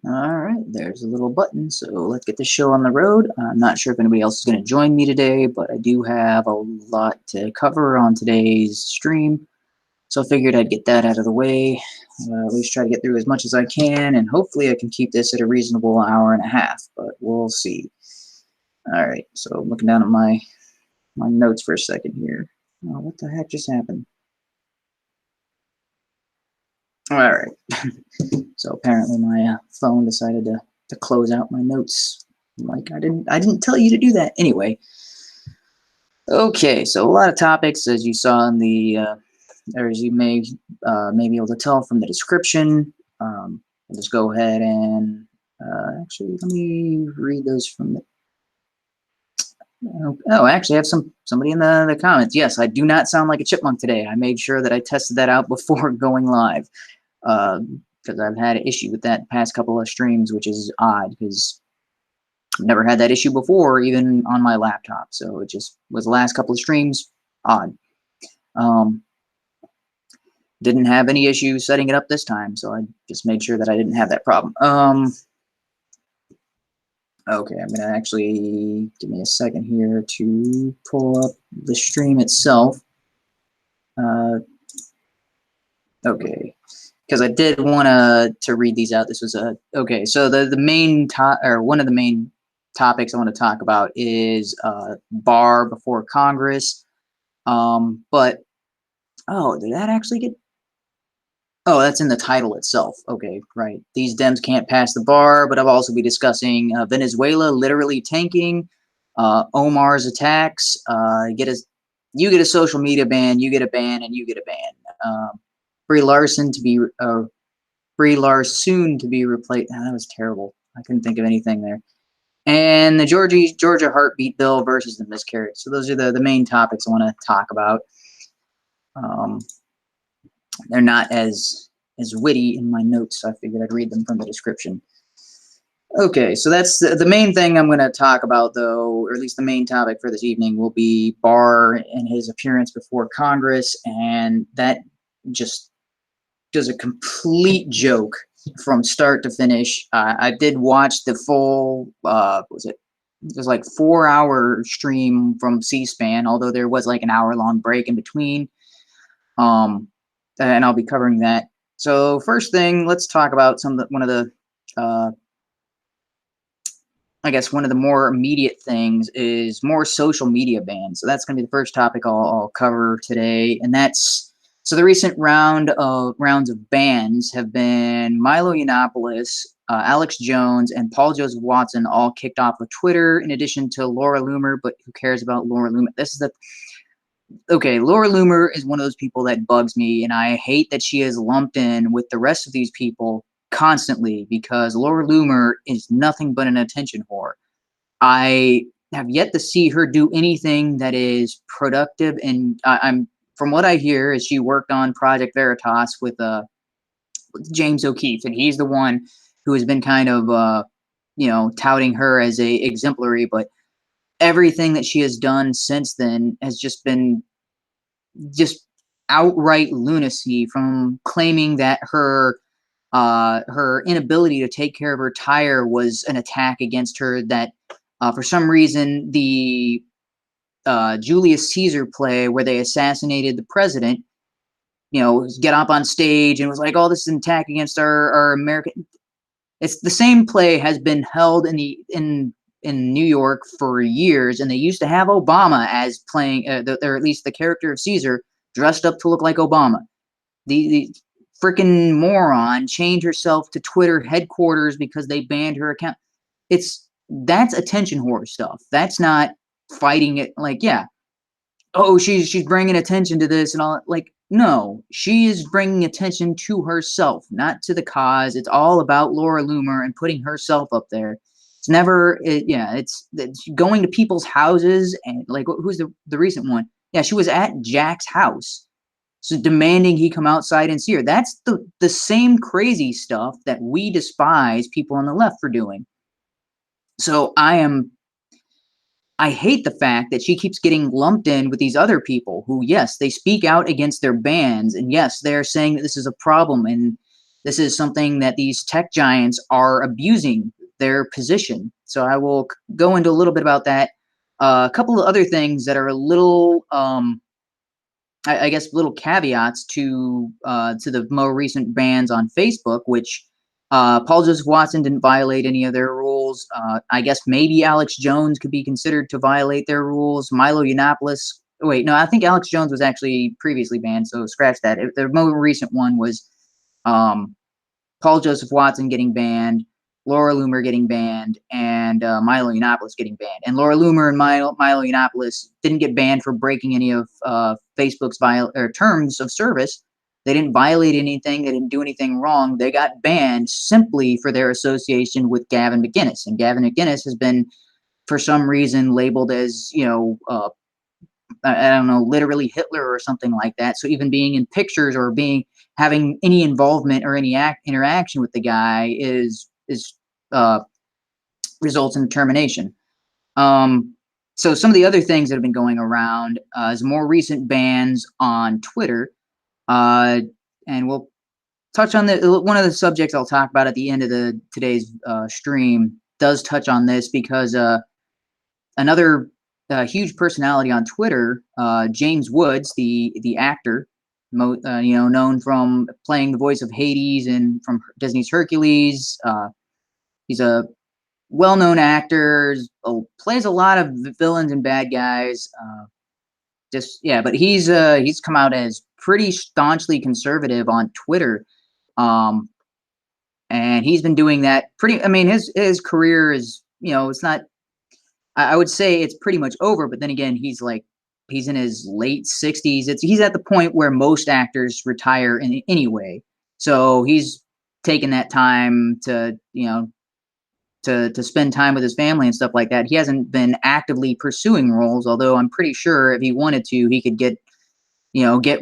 All right, there's a little button, so let's get the show on the road. I'm not sure if anybody else is going to join me today, but I do have a lot to cover on today's stream, so I figured I'd get that out of the way, at least try to get through as much as I can, and hopefully I can keep this at a reasonable hour and a half, but we'll see. All right, so I'm looking down at my notes for a second here. Oh, what the heck just happened? All right. So apparently my phone decided to close out my notes. Like I didn't tell you to do that. Anyway. Okay, so a lot of topics, as you saw in the, or as you may be able to tell from the description. I'll just go ahead and actually let me read those from the. Oh, actually, I have somebody in the comments. Yes, I do not sound like a chipmunk today. I made sure that I tested that out before going live. Because I've had an issue with that past couple of streams, which is odd because I've never had that issue before, even on my laptop. So it just was the last couple of streams, odd. Didn't have any issues setting it up this time, so I just made sure that I didn't have that problem. Okay, I'm gonna actually give me a second here to pull up the stream itself. Okay. Because I did want to read these out. This was a okay. So the main one of the main topics I want to talk about is Barr before Congress. But oh, did that actually get? Oh, that's in the title itself. Okay, right. These Dems can't pass the bar, but I'll also be discussing Venezuela literally tanking, Omar's attacks. You get a social media ban, you get a ban, and you get a ban. Brie Larsoon to be replaced. Oh, that was terrible. I couldn't think of anything there. And the Georgia heartbeat bill versus the miscarriage. So those are the main topics I want to talk about. They're not as witty in my notes, so I figured I'd read them from the description. Okay, so that's the main thing I'm going to talk about, though, or at least the main topic for this evening will be Barr and his appearance before Congress, and that just does a complete joke from start to finish. I did watch the full, it was like 4-hour stream from C-SPAN, although there was like an hour-long break in between. And I'll be covering that. So first thing, let's talk about one of the more immediate things is more social media bans. So that's going to be the first topic I'll cover today, and that's so the recent rounds of bans have been Milo Yiannopoulos, Alex Jones, and Paul Joseph Watson all kicked off of Twitter, in addition to Laura Loomer. But who cares about Laura Loomer? Laura Loomer is one of those people that bugs me, and I hate that she is lumped in with the rest of these people constantly because Laura Loomer is nothing but an attention whore. I have yet to see her do anything that is productive, and I'm from what I hear is she worked on Project Veritas with James O'Keefe, and he's the one who has been kind of touting her as a exemplary, but everything that she has done since then has just been just outright lunacy, from claiming that her inability to take care of her tire was an attack against her, that for some reason the Julius Caesar play where they assassinated the president, get up on stage and was like, oh, this is an attack against our American. It's the same play has been held in New York for years, and they used to have Obama as playing, or at least the character of Caesar dressed up to look like Obama. The freaking moron chained herself to Twitter headquarters because they banned her account. That's attention whore stuff. That's not fighting it. Like, yeah, oh, she's bringing attention to this and all. Like, no, she is bringing attention to herself, not to the cause. It's all about Laura Loomer and putting herself up there. It's never, it's going to people's houses, and like, who's the recent one? Yeah, she was at Jack's house, so demanding he come outside and see her. That's the same crazy stuff that we despise people on the left for doing. So I hate the fact that she keeps getting lumped in with these other people who, yes, they speak out against their bans, and yes, they're saying that this is a problem, and this is something that these tech giants are abusing their position. So I will go into a little bit about that. A couple of other things that are a little, I guess, little caveats to the more recent bans on Facebook, which Paul Joseph Watson didn't violate any of their rules. I guess maybe Alex Jones could be considered to violate their rules. Milo Yiannopoulos. Wait, no, I think Alex Jones was actually previously banned, so scratch that. The more recent one was um, Paul Joseph Watson getting banned, Laura Loomer getting banned, and Milo Yiannopoulos getting banned. And Laura Loomer and Milo Yiannopoulos didn't get banned for breaking any of Facebook's terms of service. They didn't violate anything. They didn't do anything wrong. They got banned simply for their association with Gavin McInnes. And Gavin McInnes has been, for some reason, labeled as, I don't know, literally Hitler or something like that. So even being in pictures or having any involvement or any interaction with the guy results in termination. So some of the other things that have been going around is more recent bans on Twitter, and we'll touch on one of the subjects I'll talk about at the end of today's stream does touch on this, because another huge personality on Twitter, James Woods, the actor, known from playing the voice of Hades and from Disney's Hercules. He's a well-known actor, plays a lot of villains and bad guys. But he's come out as pretty staunchly conservative on Twitter, and he's been doing that pretty. I mean, his career is, it's not. I would say it's pretty much over, but then again, he's in his late 60s. He's at the point where most actors retire anyway. So he's taken that time to, to spend time with his family and stuff like that. He hasn't been actively pursuing roles, although I'm pretty sure if he wanted to, he could get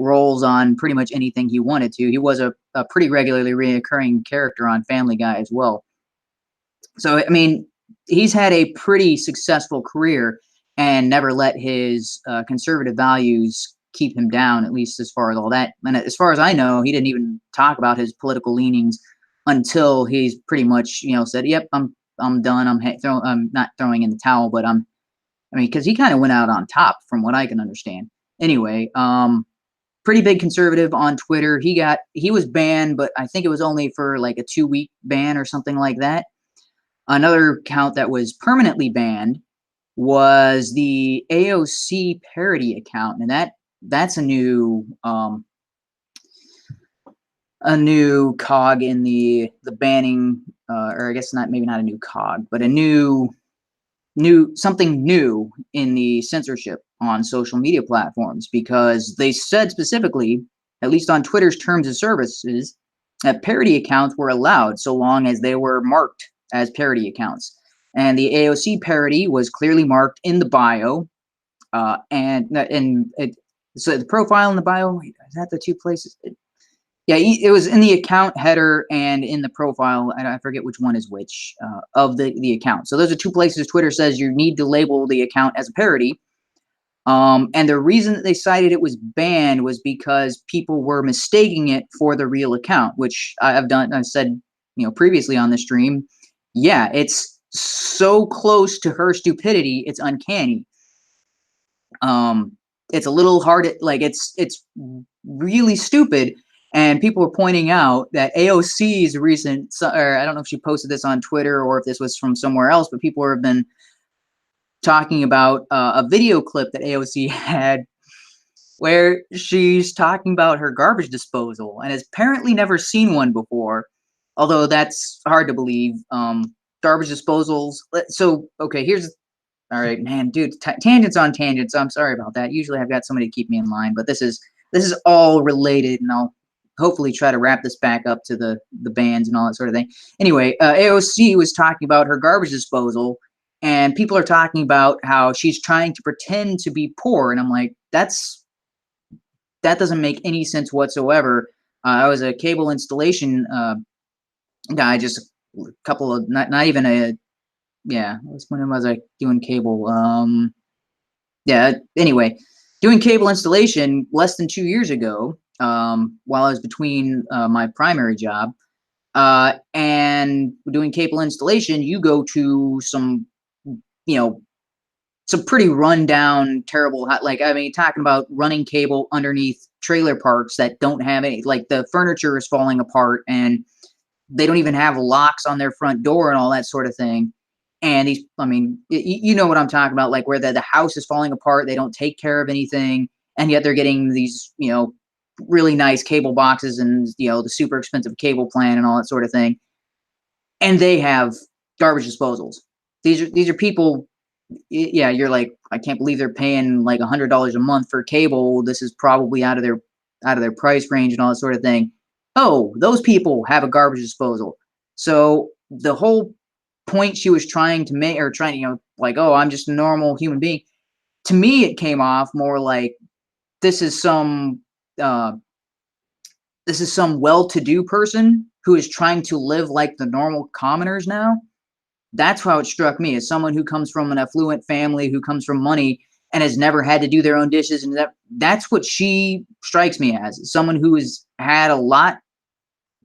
roles on pretty much anything he wanted to. He was a pretty regularly reoccurring character on Family Guy as well. So, I mean, he's had a pretty successful career and never let his conservative values keep him down, at least as far as all that. And as far as I know, he didn't even talk about his political leanings until he's pretty much, said, "Yep, I'm done. I'm not throwing in the towel, but because he kind of went out on top from what I can understand." Anyway, pretty big conservative on Twitter. He was banned, but I think it was only for like a 2-week ban or something like that. Another account that was permanently banned was the AOC Parody account, and that's a new cog in the banning, or I guess maybe not a new cog, but a new something new in the censorship on social media platforms, because they said specifically, at least on Twitter's terms of services, that parody accounts were allowed so long as they were marked as parody accounts. And the AOC parody was clearly marked in the bio, so the profile and the bio, is that the two places? Yeah, it was in the account header and in the profile. I forget which one is which of the account. So those are two places Twitter says you need to label the account as a parody. And the reason that they cited it was banned was because people were mistaking it for the real account, which I've said, previously on the stream. Yeah, it's so close to her stupidity, it's uncanny. It's a little hard, it's really stupid. And people were pointing out that AOC's recent, or I don't know if she posted this on Twitter or if this was from somewhere else, but people have been talking about a video clip that AOC had where she's talking about her garbage disposal and has apparently never seen one before, although that's hard to believe. Garbage disposals. So, okay, all right, man, dude, tangents on tangents. I'm sorry about that. Usually I've got somebody to keep me in line, but this is all related, and I'll hopefully try to wrap this back up to the bans and all that sort of thing. Anyway, AOC was talking about her garbage disposal, and people are talking about how she's trying to pretend to be poor, and I'm like, that doesn't make any sense whatsoever. I was a cable installation guy, just a couple of, not even a, yeah, when was I doing cable? Anyway, doing cable installation less than 2 years ago, while I was between my primary job. And doing cable installation, you go to some, you know, some pretty rundown, terrible, like, I mean, talking about running cable underneath trailer parks that don't have any, like, the furniture is falling apart and they don't even have locks on their front door and all that sort of thing. And these, I mean, you know what I'm talking about, like where the house is falling apart, they don't take care of anything, and yet they're getting these, you know, really nice cable boxes and, you know, the super expensive cable plan and all that sort of thing. And they have garbage disposals. These are people, yeah, you're like, I can't believe they're paying like $100 a month for cable. This is probably out of their price range and all that sort of thing. Oh, those people have a garbage disposal. So the whole point she was trying to make, or trying, you know, like, oh, I'm just a normal human being. To me, it came off more like this is some uh, this is some well-to-do person who is trying to live like the normal commoners now. That's how it struck me, as someone who comes from an affluent family, who comes from money and has never had to do their own dishes, and that's what she strikes me as, someone who has had a lot,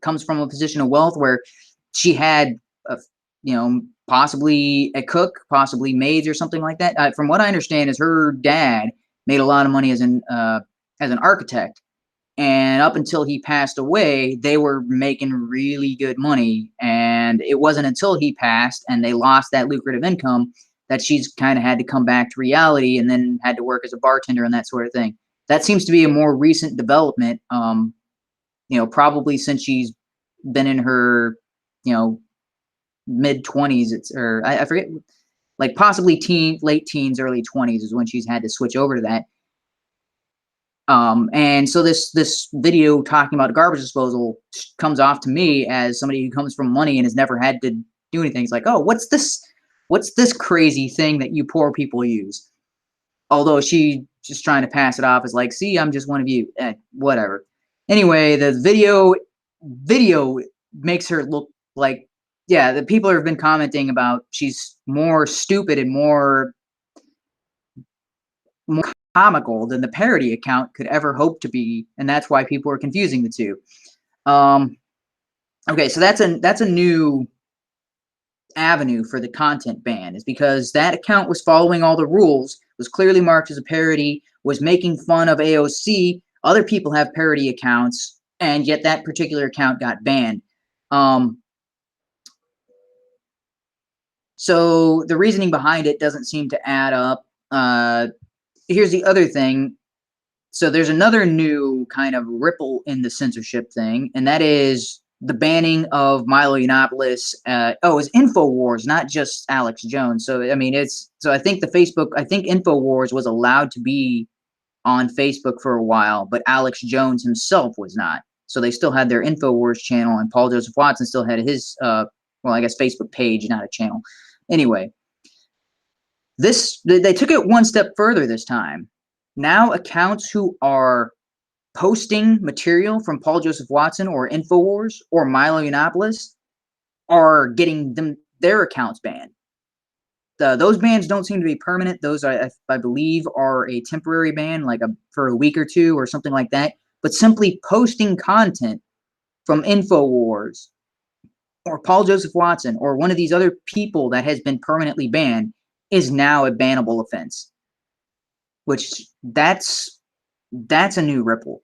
comes from a position of wealth where she had a, you know, possibly a cook, possibly maids or something like that. From what I understand, is her dad made a lot of money as an architect, and up until he passed away, they were making really good money. And it wasn't until he passed and they lost that lucrative income that she's kind of had to come back to reality and then had to work as a bartender and that sort of thing. That seems to be a more recent development, you know, probably since she's been in her, you know, mid 20s. Or I forget, like possibly late teens, early 20s is when she's had to switch over to that. And so this video talking about garbage disposal comes off to me as somebody who comes from money and has never had to do anything. It's like, oh, what's this crazy thing that you poor people use? Although she just trying to pass it off as like, see, I'm just one of you. Whatever. Anyway, the video makes her look like, yeah, the people have been commenting about she's more stupid and more comical than the parody account could ever hope to be, and that's why people are confusing the two. Okay, so that's a new avenue for the content ban, is because that account was following all the rules, was clearly marked as a parody, was making fun of AOC. Other people have parody accounts, and yet that particular account got banned. So the reasoning behind it doesn't seem to add up. Here's the other thing. So there's another new kind of ripple in the censorship thing, and that is the banning of Milo Yiannopoulos. Oh, it's InfoWars, not just Alex Jones. So I mean, I think InfoWars was allowed to be on Facebook for a while, but Alex Jones himself was not. So they still had their InfoWars channel, and Paul Joseph Watson still had his, well, I guess Facebook page, not a channel. Anyway, they took it one step further this time. Now accounts who are posting material from Paul Joseph Watson or InfoWars or Milo Yiannopoulos are getting their accounts banned. Those bans don't seem to be permanent. Those, I believe, are a temporary ban, like for a week or two or something like that. But simply posting content from InfoWars or Paul Joseph Watson or one of these other people that has been permanently banned is now a bannable offense. Which that's a new ripple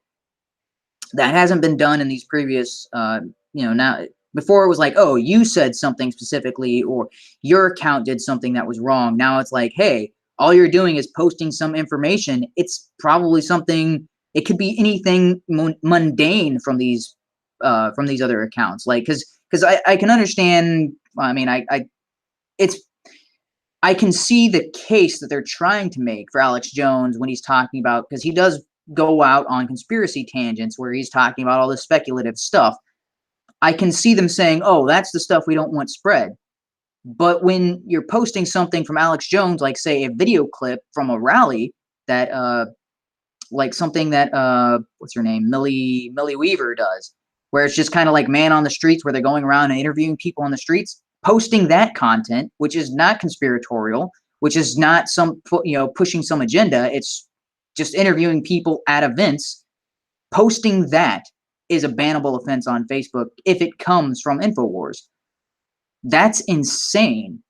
that hasn't been done in these previous, you know, now before it was like, oh, you said something specifically or your account did something that was wrong. Now it's like, hey, all you're doing is posting some information. It's probably something, it could be anything mundane from these other accounts. Like, because I can understand, I mean, I can see the case that they're trying to make for Alex Jones when he's talking about, because he does go out on conspiracy tangents where he's talking about all this speculative stuff. I can see them saying, oh, that's the stuff we don't want spread. But when you're posting something from Alex Jones, like say a video clip from a rally that, like something that, what's her name? Millie Weaver does, where it's just kind of like man on the streets where they're going around and interviewing people on the streets. Posting that content, which is not conspiratorial, which is not some, you know, pushing some agenda. It's just interviewing people at events. Posting that is a bannable offense on Facebook if it comes from InfoWars. That's insane.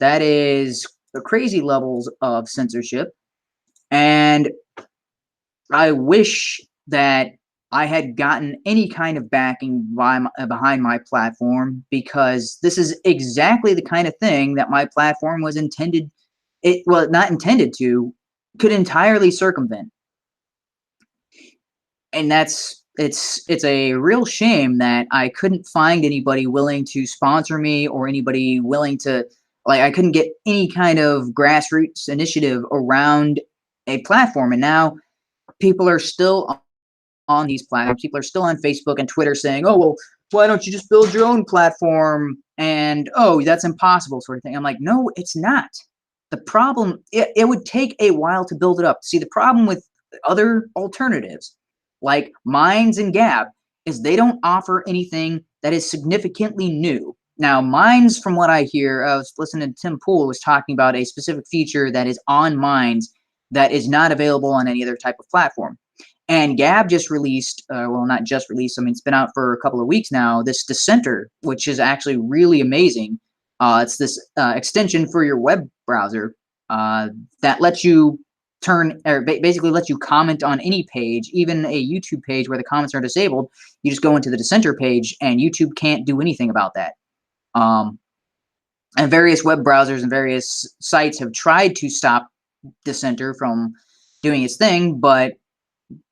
That is the crazy levels of censorship. And I wish that I had gotten any kind of backing behind my platform, because this is exactly the kind of thing that my platform was intended, not intended to, could entirely circumvent. And it's a real shame that I couldn't find anybody willing to sponsor me, or anybody willing to, like, I couldn't get any kind of grassroots initiative around a platform. And now people are still on these platforms. People are still on Facebook and Twitter saying, oh, well, why don't you just build your own platform? And, oh, that's impossible, sort of thing. I'm like, no, it's not. The problem, it would take a while to build it up. See, the problem with other alternatives like Minds and Gab is they don't offer anything that is significantly new. Now, Minds, from what I hear, I was listening to Tim Pool was talking about a specific feature that is on Minds that is not available on any other type of platform. And Gab just released, well, not just released, I mean, it's been out for a couple of weeks now, this Dissenter, which is actually really amazing. It's this extension for your web browser that lets you basically lets you comment on any page, even a YouTube page where the comments are disabled. You just go into the Dissenter page, and YouTube can't do anything about that. And various web browsers and various sites have tried to stop Dissenter from doing its thing, but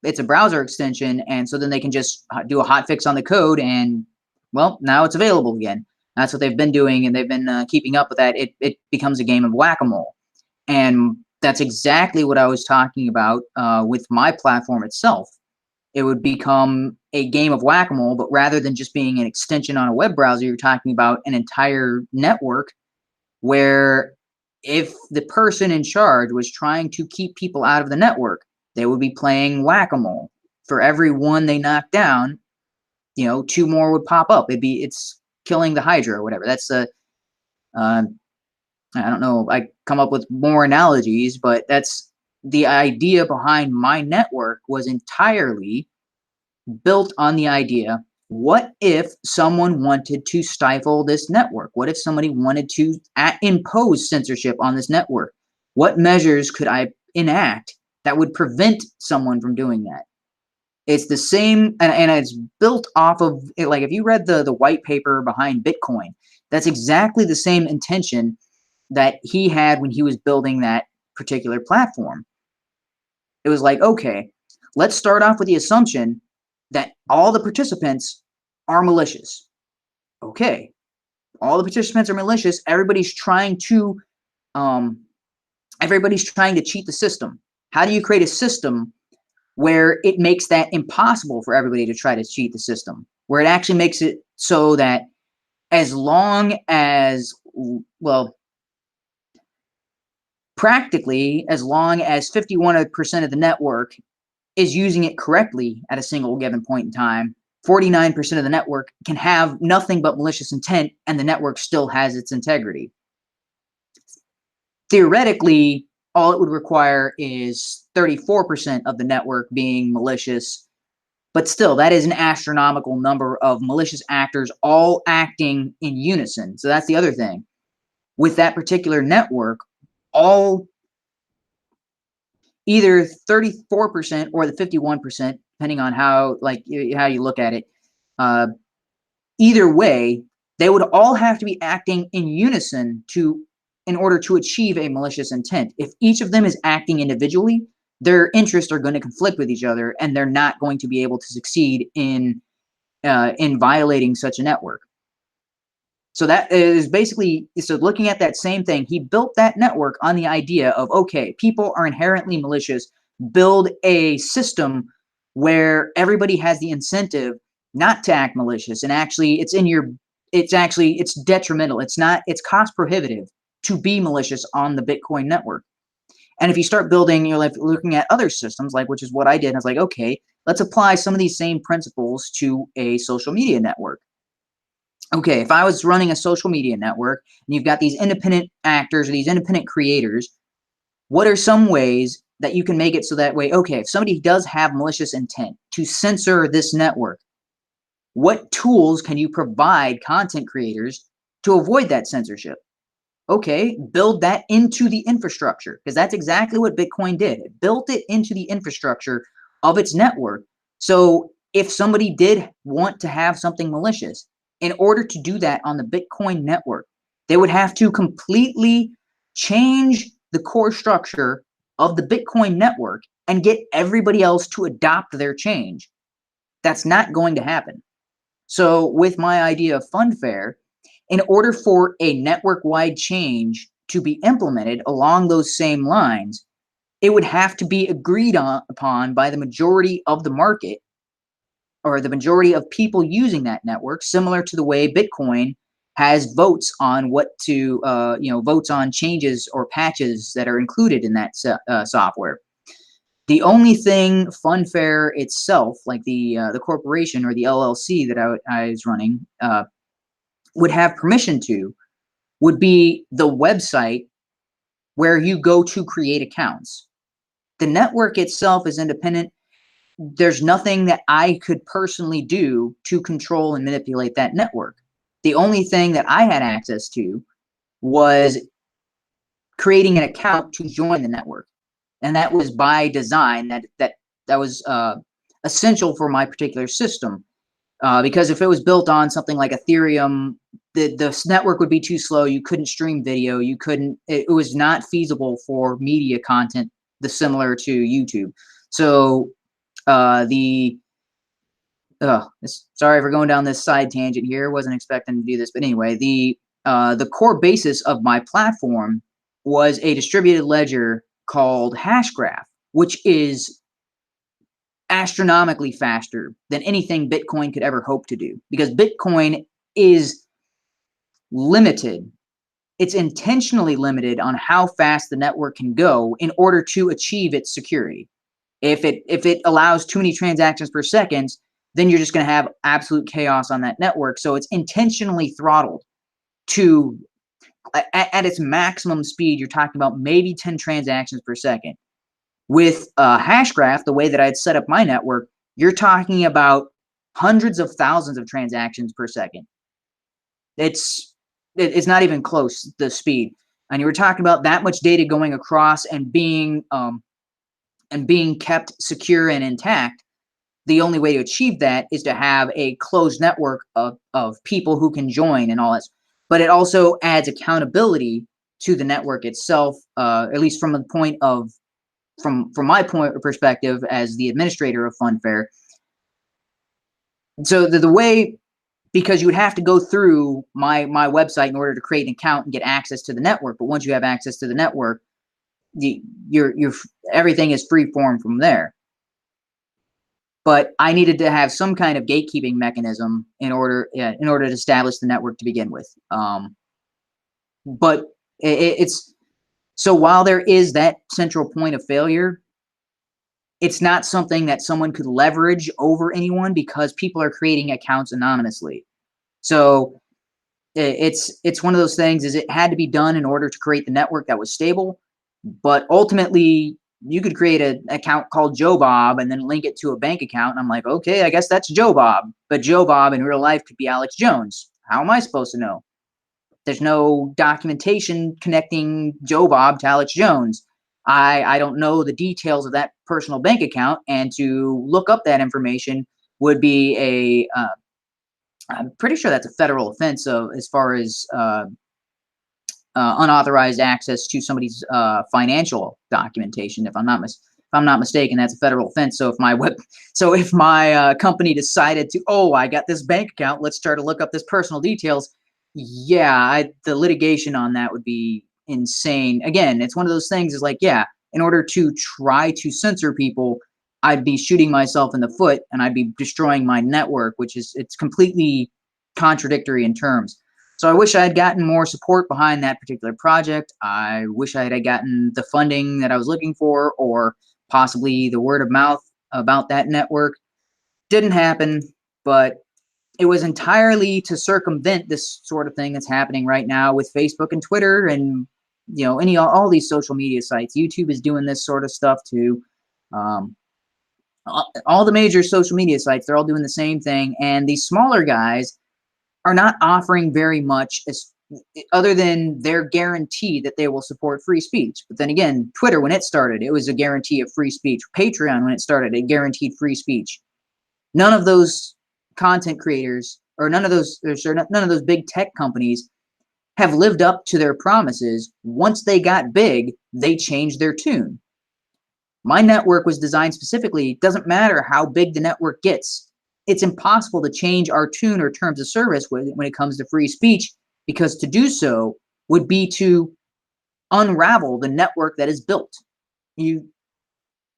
it's a browser extension, and so then they can just do a hotfix on the code, and, well, now it's available again. That's what they've been doing, and they've been keeping up with that. It becomes a game of whack-a-mole. And that's exactly what I was talking about with my platform itself. It would become a game of whack-a-mole, but rather than just being an extension on a web browser, you're talking about an entire network where if the person in charge was trying to keep people out of the network, they would be playing whack-a-mole. For every one they knock down, you know, 2 more would pop up. It's killing the Hydra or whatever. That's I don't know, I come up with more analogies, but that's the idea behind my network, was entirely built on the idea, what if someone wanted to stifle this network? What if somebody wanted to impose censorship on this network? What measures could I enact that would prevent someone from doing that? It's the same, and it's built off of, like, if you read the white paper behind Bitcoin, that's exactly the same intention that he had when he was building that particular platform. It was like, okay, let's start off with the assumption that all the participants are malicious. Okay, all the participants are malicious. Everybody's trying to cheat the system. How do you create a system where it makes that impossible for everybody to try to cheat the system? Where it actually makes it so that as long as, well, practically, as long as 51% of the network is using it correctly at a single given point in time, 49% of the network can have nothing but malicious intent, and the network still has its integrity. Theoretically, all it would require is 34% of the network being malicious, but still, that is an astronomical number of malicious actors all acting in unison. So that's the other thing. With that particular network, all either 34% or the 51%, depending on how you look at it, either way, they would all have to be acting in unison in order to achieve a malicious intent. If each of them is acting individually, their interests are going to conflict with each other, and they're not going to be able to succeed in violating such a network. So that is basically, so looking at that same thing, he built that network on the idea of, okay, people are inherently malicious, build a system where everybody has the incentive not to act malicious, and actually it's detrimental. It's cost prohibitive to be malicious on the Bitcoin network. And if you start building, you're like looking at other systems, like, which is what I did. I was like, okay, let's apply some of these same principles to a social media network. Okay, if I was running a social media network and you've got these independent actors or these independent creators, what are some ways that you can make it so that way, okay, if somebody does have malicious intent to censor this network, What tools can you provide content creators to avoid that censorship? Okay, build that into the infrastructure, because that's exactly what Bitcoin did. It built it into the infrastructure of its network. So if somebody did want to have something malicious, in order to do that on the Bitcoin network, they would have to completely change the core structure of the Bitcoin network and get everybody else to adopt their change. That's not going to happen. So with my idea of Funfair, in order for a network-wide change to be implemented along those same lines, it would have to be agreed upon by the majority of the market, or the majority of people using that network, similar to the way Bitcoin has votes on what to, votes on changes or patches that are included in that software. The only thing Funfair itself, like the corporation or the LLC that I was running, would have permission to, would be the website where you go to create accounts. The network itself is independent. There's nothing that I could personally do to control and manipulate that network. The only thing that I had access to was creating an account to join the network, and that was by design. That was essential for my particular system. Because if it was built on something like Ethereum, the network would be too slow. You couldn't stream video. You couldn't. It was not feasible for media content, similar to YouTube. So sorry for going down this side tangent here. Wasn't expecting to do this, but anyway, the core basis of my platform was a distributed ledger called Hashgraph, which is astronomically faster than anything Bitcoin could ever hope to do, because Bitcoin is limited. It's intentionally limited on how fast the network can go in order to achieve its security. If it allows too many transactions per second, then you're just going to have absolute chaos on that network. So it's intentionally throttled to, at its maximum speed, you're talking about maybe 10 transactions per second. With Hashgraph, the way that I'd set up my network, you're talking about hundreds of thousands of transactions per second. It's not even close, the speed. And you were talking about that much data going across and being kept secure and intact. The only way to achieve that is to have a closed network of people who can join and all that. But it also adds accountability to the network itself, at least from the point of, from my point of perspective as the administrator of Funfair. So the way, because you would have to go through my website in order to create an account and get access to the network. But once you have access to the network, everything is free form from there. But I needed to have some kind of gatekeeping mechanism in order to establish the network to begin with. But it's so while there is that central point of failure, it's not something that someone could leverage over anyone, because people are creating accounts anonymously. So it's one of those things, is it had to be done in order to create the network that was stable. But ultimately, you could create an account called Joe Bob and then link it to a bank account. And I'm like, okay, I guess that's Joe Bob. But Joe Bob in real life could be Alex Jones. How am I supposed to know? There's no documentation connecting Joe Bob to Alex Jones. I don't know the details of that personal bank account, and to look up that information would be I'm pretty sure that's a federal offense as far as unauthorized access to somebody's financial documentation. If I'm not mistaken, that's a federal offense. So if my company decided to, oh, I got this bank account, let's start to look up this personal details. Yeah, the litigation on that would be insane. Again, it's one of those things, is like, yeah, in order to try to censor people, I'd be shooting myself in the foot, and I'd be destroying my network, it's completely contradictory in terms. So I wish I had gotten more support behind that particular project. I wish I had gotten the funding that I was looking for, or possibly the word of mouth about that network. Didn't happen, but it was entirely to circumvent this sort of thing that's happening right now with Facebook and Twitter and, all these social media sites. YouTube is doing this sort of stuff too. All the major social media sites, they're all doing the same thing, and these smaller guys are not offering very much as other than their guarantee that they will support free speech. But then again, Twitter, when it started, it was a guarantee of free speech. Patreon, when it started, it guaranteed free speech. None of those content creators, or none of those big tech companies have lived up to their promises. Once they got big, they changed their tune. My network was designed specifically. It doesn't matter how big the network gets. It's impossible to change our tune or terms of service when it comes to free speech, because to do so would be to unravel the network that is built.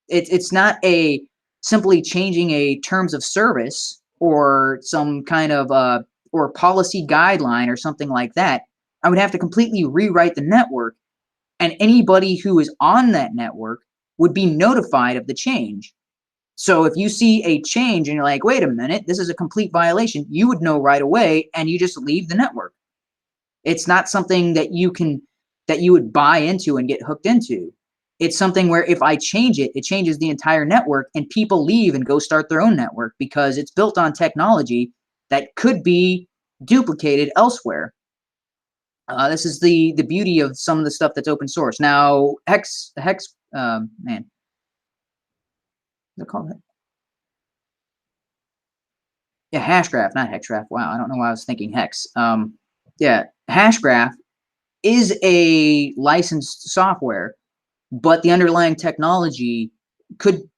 It's not a simply changing a terms of service or some kind of or policy guideline or something like that. I would have to completely rewrite the network, and anybody who is on that network would be notified of the change. So if you see a change and you're like, wait a minute, this is a complete violation, you would know right away, and you just leave the network. It's not something that you would buy into and get hooked into. It's something where if I change it, it changes the entire network, and people leave and go start their own network because it's built on technology that could be duplicated elsewhere. This is the beauty of some of the stuff that's open source. Now, man, what's it called? Yeah, Hashgraph, not Hexgraph. Wow, I don't know why I was thinking Hex. Yeah, Hashgraph is a licensed software, but the underlying technology could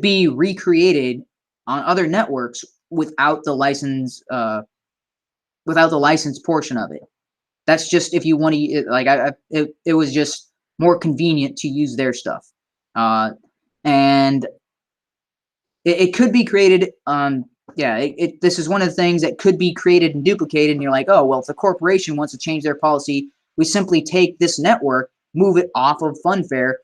be recreated on other networks without the license portion of it. That's just if you want to, like, it was just more convenient to use their stuff, and it could be created. Yeah, this is one of the things that could be created and duplicated, and you're like, oh, well, if the corporation wants to change their policy, we simply take this network, move it off of Funfair,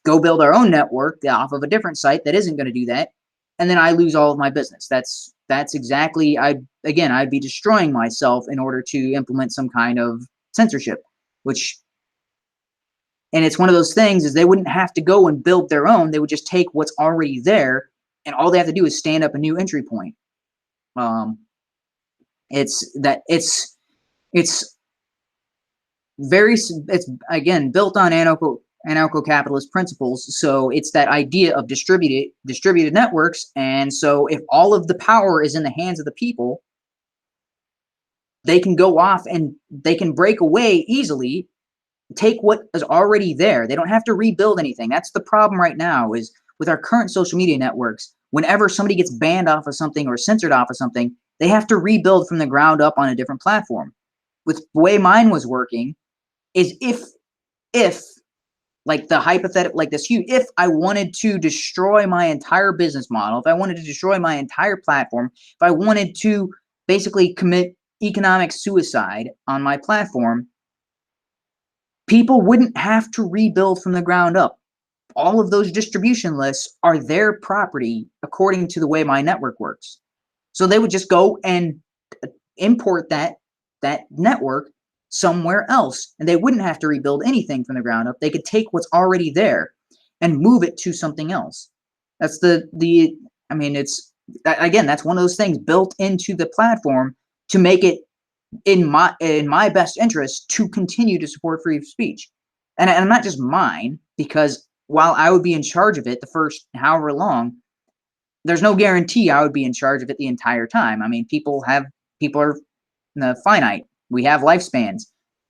go build our own network off of a different site that isn't going to do that, and then I lose all of my business. That's exactly, I'd be destroying myself in order to implement some kind of censorship, and it's one of those things is they wouldn't have to go and build their own. They would just take what's already there, and all they have to do is stand up a new entry point. It's again built on anarcho-capitalist principles. So it's that idea of distributed networks. And so if all of the power is in the hands of the people, they can go off and they can break away easily, take what is already there. They don't have to rebuild anything. That's the problem right now is with our current social media networks. Whenever somebody gets banned off of something or censored off of something, they have to rebuild from the ground up on a different platform. With the way mine was working is if like the hypothetical, like this huge, if I wanted to destroy my entire business model, if I wanted to destroy my entire platform, if I wanted to basically commit economic suicide on my platform, people wouldn't have to rebuild from the ground up. All of those distribution lists are their property according to the way my network works. So they would just go and import that network somewhere else, and they wouldn't have to rebuild anything from the ground up. They could take what's already there and move it to something else. That's I mean, it's, again, that's one of those things built into the platform to make it in my best interest to continue to support free speech. And I'm not just mine, because while I would be in charge of it the first however long, there's no guarantee I would be in charge of it the entire time. I mean, people are finite. We have lifespans.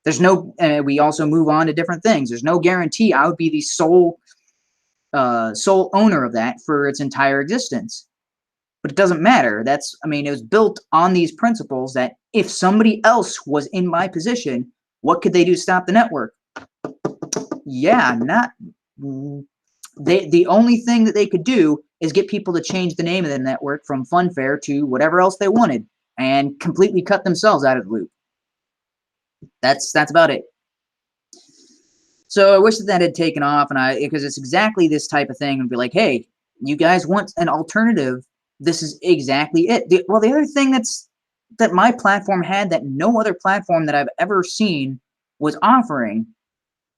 There's no, we also move on to different things. There's no guarantee I would be the sole owner of that for its entire existence. But it doesn't matter. I mean, it was built on these principles that if somebody else was in my position, what could they do to stop the network? Yeah, the only thing that they could do is get people to change the name of the network from Funfair to whatever else they wanted and completely cut themselves out of the loop. That's about it. So I wish that had taken off, because it's exactly this type of thing, and be like, hey, you guys want an alternative? This is exactly it. The other thing that my platform had that no other platform that I've ever seen was offering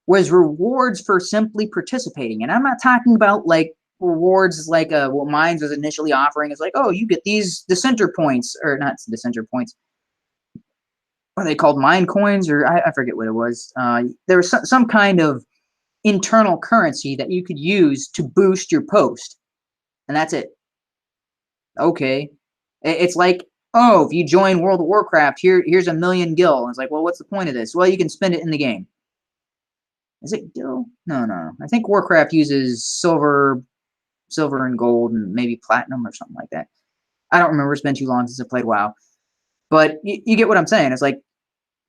was rewards for simply participating. And I'm not talking about like rewards like what Minds was initially offering is like, oh, you get these dissenter points, or not dissenter points. What are they called? Mind coins, or I forget what it was. There was some kind of internal currency that you could use to boost your post, and that's it. Okay, it's like, oh, if you join World of Warcraft, here's a million gil. It's like, well, what's the point of this? Well, you can spend it in the game. Is it gil? No. I think Warcraft uses silver and gold and maybe platinum or something like that. I don't remember. It's been too long since I played WoW. But you get what I'm saying. It's like,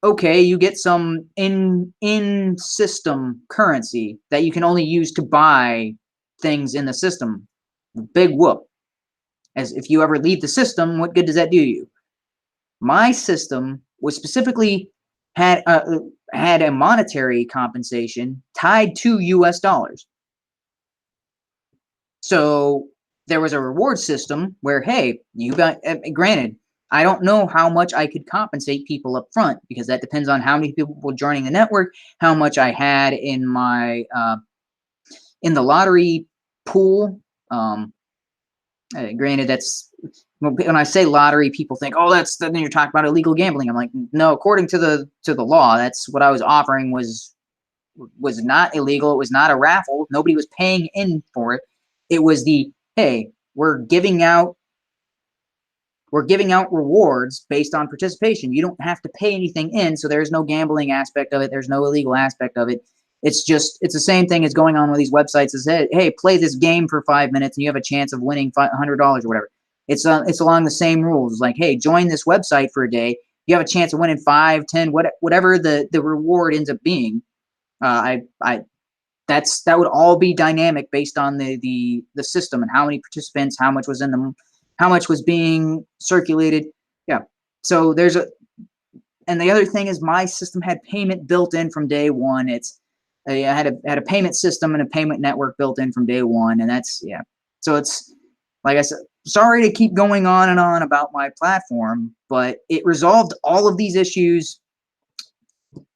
okay, you get some in-system currency that you can only use to buy things in the system. Big whoop. As if you ever leave the system, what good does that do you? My system was specifically had a monetary compensation tied to US dollars. So there was a reward system where, hey, you got, granted, I don't know how much I could compensate people up front, because that depends on how many people were joining the network, how much I had in my in the lottery pool. Granted, that's, when I say lottery, people think, oh, then you're talking about illegal gambling. I'm like, no, according to the law, that's what I was offering was not illegal. It was not a raffle. Nobody was paying in for it. It was the, hey, we're giving out rewards based on participation. You don't have to pay anything in, so there's no gambling aspect of it. There's no illegal aspect of it. It's the same thing as going on with these websites is, hey, play this game for 5 minutes and you have a chance of winning $100 or whatever. It's along the same rules. It's like, hey, join this website for a day. You have a chance of winning 5, 10, whatever the reward ends up being. That would all be dynamic based on the system and how many participants, how much was in them, how much was being circulated. Yeah. So and the other thing is my system had payment built in from day one. I had a payment system and a payment network built in from day one, and that's, yeah. So it's, like I said, sorry to keep going on and on about my platform, but it resolved all of these issues.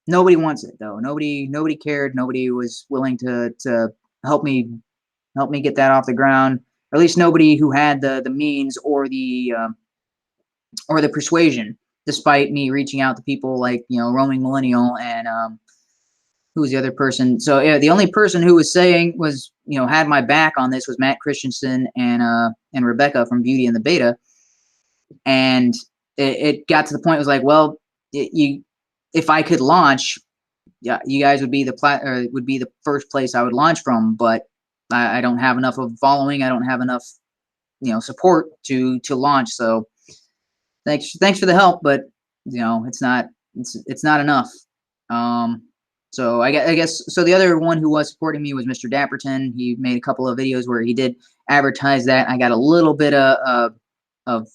Nobody wants it though. Nobody cared. Nobody was willing to help me get that off the ground. Or at least nobody who had the means or the persuasion, despite me reaching out to people like, Roaming Millennial and who was the other person? So yeah, the only person who was had my back on this was Matt Christensen and Rebecca from Beauty and the Beta. And it got to the point, it was like, well, if I could launch, yeah, you guys would be the first place I would launch from, but I don't have enough of following. I don't have enough, support to launch. So thanks for the help, but it's not enough. So I guess so. The other one who was supporting me was Mr. Dapperton. He made a couple of videos where he did advertise that. I got a little bit of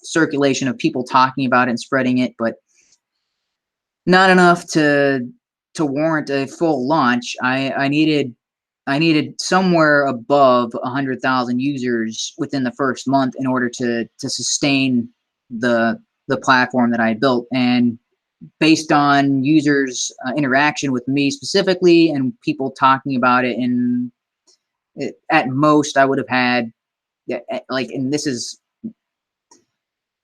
circulation of people talking about it and spreading it, but not enough to warrant a full launch. I needed somewhere above 100,000 users within the first month in order to sustain the platform that I built. And based on users' interaction with me specifically and people talking about it, and at most I would have had, and this is,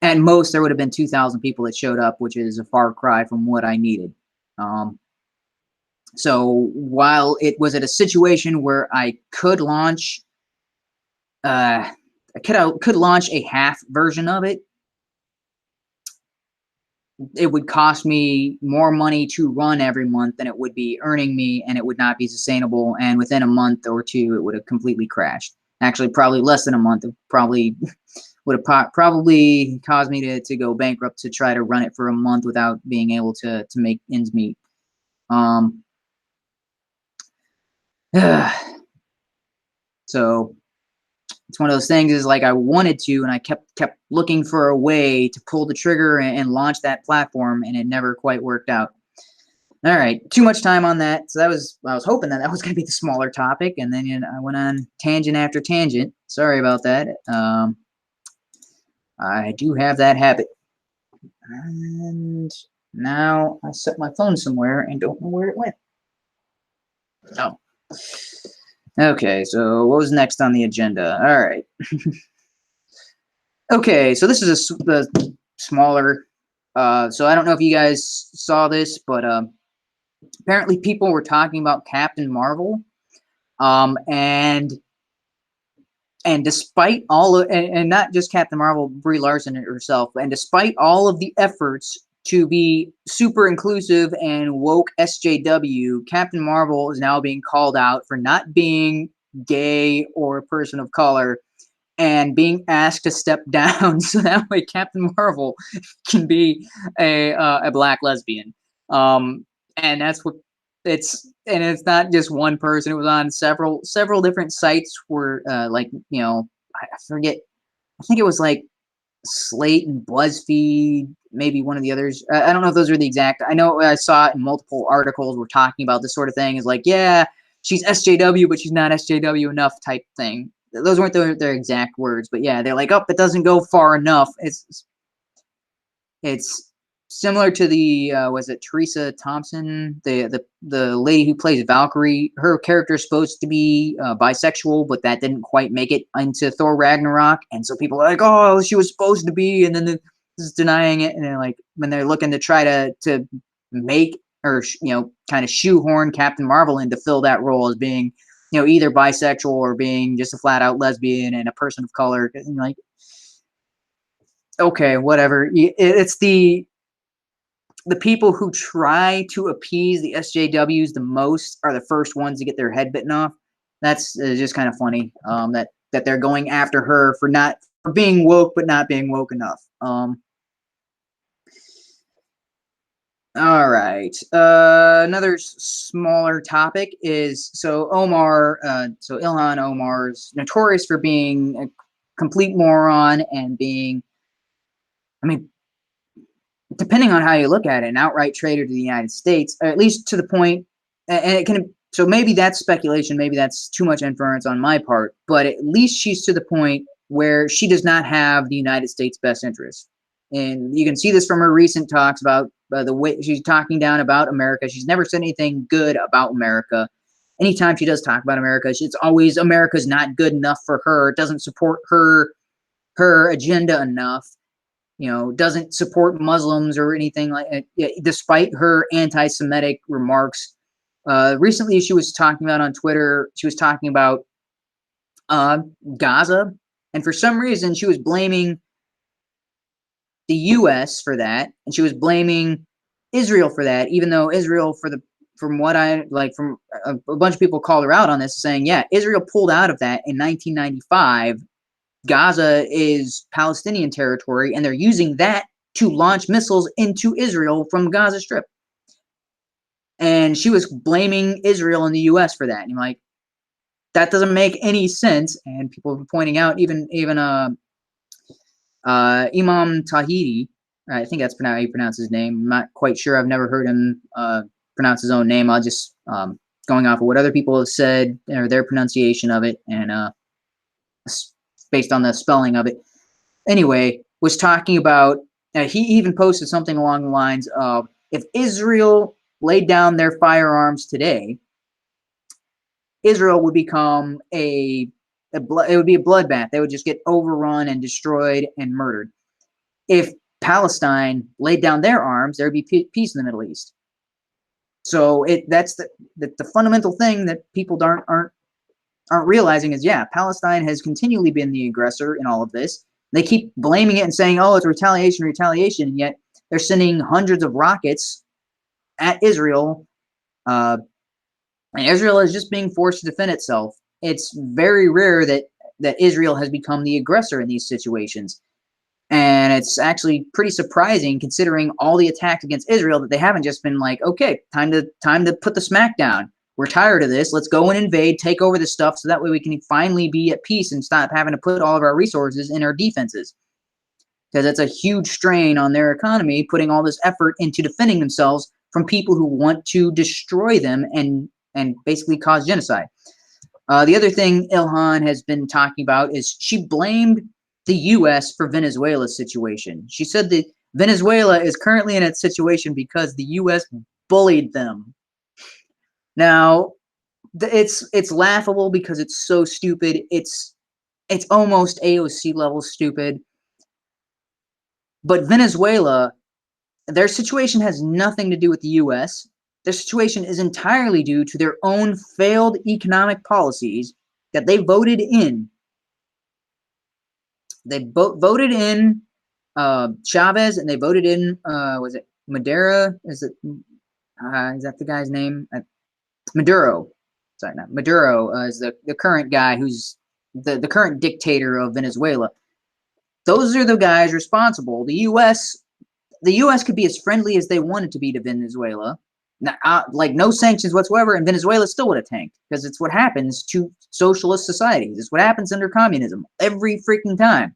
at most there would have been 2,000 people that showed up, which is a far cry from what I needed. So while it was at a situation where I could launch, I could launch a half version of it, it would cost me more money to run every month than it would be earning me, and it would not be sustainable. And within a month or two, it would have completely crashed. Actually, probably less than a month. It probably would have probably caused me to go bankrupt to try to run it for a month without being able to make ends meet. So it's one of those things, is like I wanted to, and I kept looking for a way to pull the trigger and launch that platform, and it never quite worked out. All right, too much time on that. So I was hoping that was going to be the smaller topic, and then I went on tangent after tangent. Sorry about that. I do have that habit. And now I set my phone somewhere and don't know where it went. Oh. Okay, so what was next on the agenda? All right. Okay, so this is the smaller. So I don't know if you guys saw this, but apparently people were talking about Captain Marvel, and despite all of, and not just Captain Marvel, Brie Larson herself, and despite all of the efforts to be super inclusive and woke SJW, Captain Marvel is now being called out for not being gay or a person of color and being asked to step down so that way Captain Marvel can be a black lesbian. And that's what and it's not just one person. It was on several different sites where like, you know, I forget. I think it was like Slate and BuzzFeed, maybe one of the others. I don't know if those are the exact. I know I saw it in multiple articles. We're talking about this sort of thing. Is like, yeah, she's SJW, but she's not SJW enough type thing. Those weren't their exact words, but yeah, they're like, oh, it doesn't go far enough. It's similar to the was it Teresa Thompson, the lady who plays Valkyrie. Her character is supposed to be bisexual, but that didn't quite make it into Thor Ragnarok, and so people are like, oh, she was supposed to be, and then just denying it, and they're like, when they're looking to try to make or you know kind of shoehorn Captain Marvel in to fill that role as being, you know, either bisexual or being just a flat out lesbian and a person of color, and like, okay, whatever. It's the people who try to appease the SJWs the most are the first ones to get their head bitten off. That's just kind of funny. That they're going after her for being woke but not being woke enough. All right. Another smaller topic is so Omar. So Ilhan Omar's notorious for being a complete moron and being, I mean, depending on how you look at it, an outright traitor to the United States, or at least to the point, and it can. So maybe that's speculation. Maybe that's too much inference on my part. But at least she's to the point where she does not have the United States' best interest, and you can see this from her recent talks about the way she's talking down about America. She's never said anything good about America. Anytime she does talk about America, it's always America's not good enough for her. It doesn't support her agenda enough, you know, doesn't support Muslims or anything like that, despite her anti-Semitic remarks. Recently, she was talking about on Twitter, she was talking about Gaza, and for some reason, she was blaming the U.S. for that, and she was blaming Israel for that, even though Israel, from what I like, from a bunch of people called her out on this, saying, yeah, Israel pulled out of that in 1995. Gaza is Palestinian territory, and they're using that to launch missiles into Israel from Gaza Strip. And she was blaming Israel and the U.S. for that. And you're like, that doesn't make any sense. And people were pointing out, even Imam Tahidi, I think that's how you pronounce his name. I'm not quite sure. I've never heard him pronounce his own name. I'll just going off of what other people have said or their pronunciation of it, and based on the spelling of it. Anyway, was talking about, he even posted something along the lines of, if Israel laid down their firearms today, Israel would become it would be a bloodbath. They would just get overrun and destroyed and murdered. If Palestine laid down their arms, there would be peace in the Middle East. So that's the fundamental thing that people aren't realizing is, yeah, Palestine has continually been the aggressor in all of this. They keep blaming it and saying, oh, it's retaliation, and yet they're sending hundreds of rockets at Israel, and Israel is just being forced to defend itself. It's very rare that Israel has become the aggressor in these situations, and it's actually pretty surprising considering all the attacks against Israel that they haven't just been like, okay, time to put the smack down. We're tired of this. Let's go and invade, take over this stuff, so that way we can finally be at peace and stop having to put all of our resources in our defenses. Because it's a huge strain on their economy, putting all this effort into defending themselves from people who want to destroy them and basically cause genocide. The other thing Ilhan has been talking about is she blamed the U.S. for Venezuela's situation. She said that Venezuela is currently in its situation because the U.S. bullied them. Now, it's laughable because it's so stupid. It's almost AOC level stupid. But Venezuela, their situation has nothing to do with the U.S. Their situation is entirely due to their own failed economic policies that they voted in. They voted in Chavez, and they voted in was it Madera? Is that the guy's name? Maduro. Sorry, not Maduro. Is the current guy who's the current dictator of Venezuela. Those are the guys responsible. The U.S. could be as friendly as they wanted to be to Venezuela, like no sanctions whatsoever, and Venezuela still would have tanked, because it's what happens to socialist societies. It's what happens under communism every freaking time.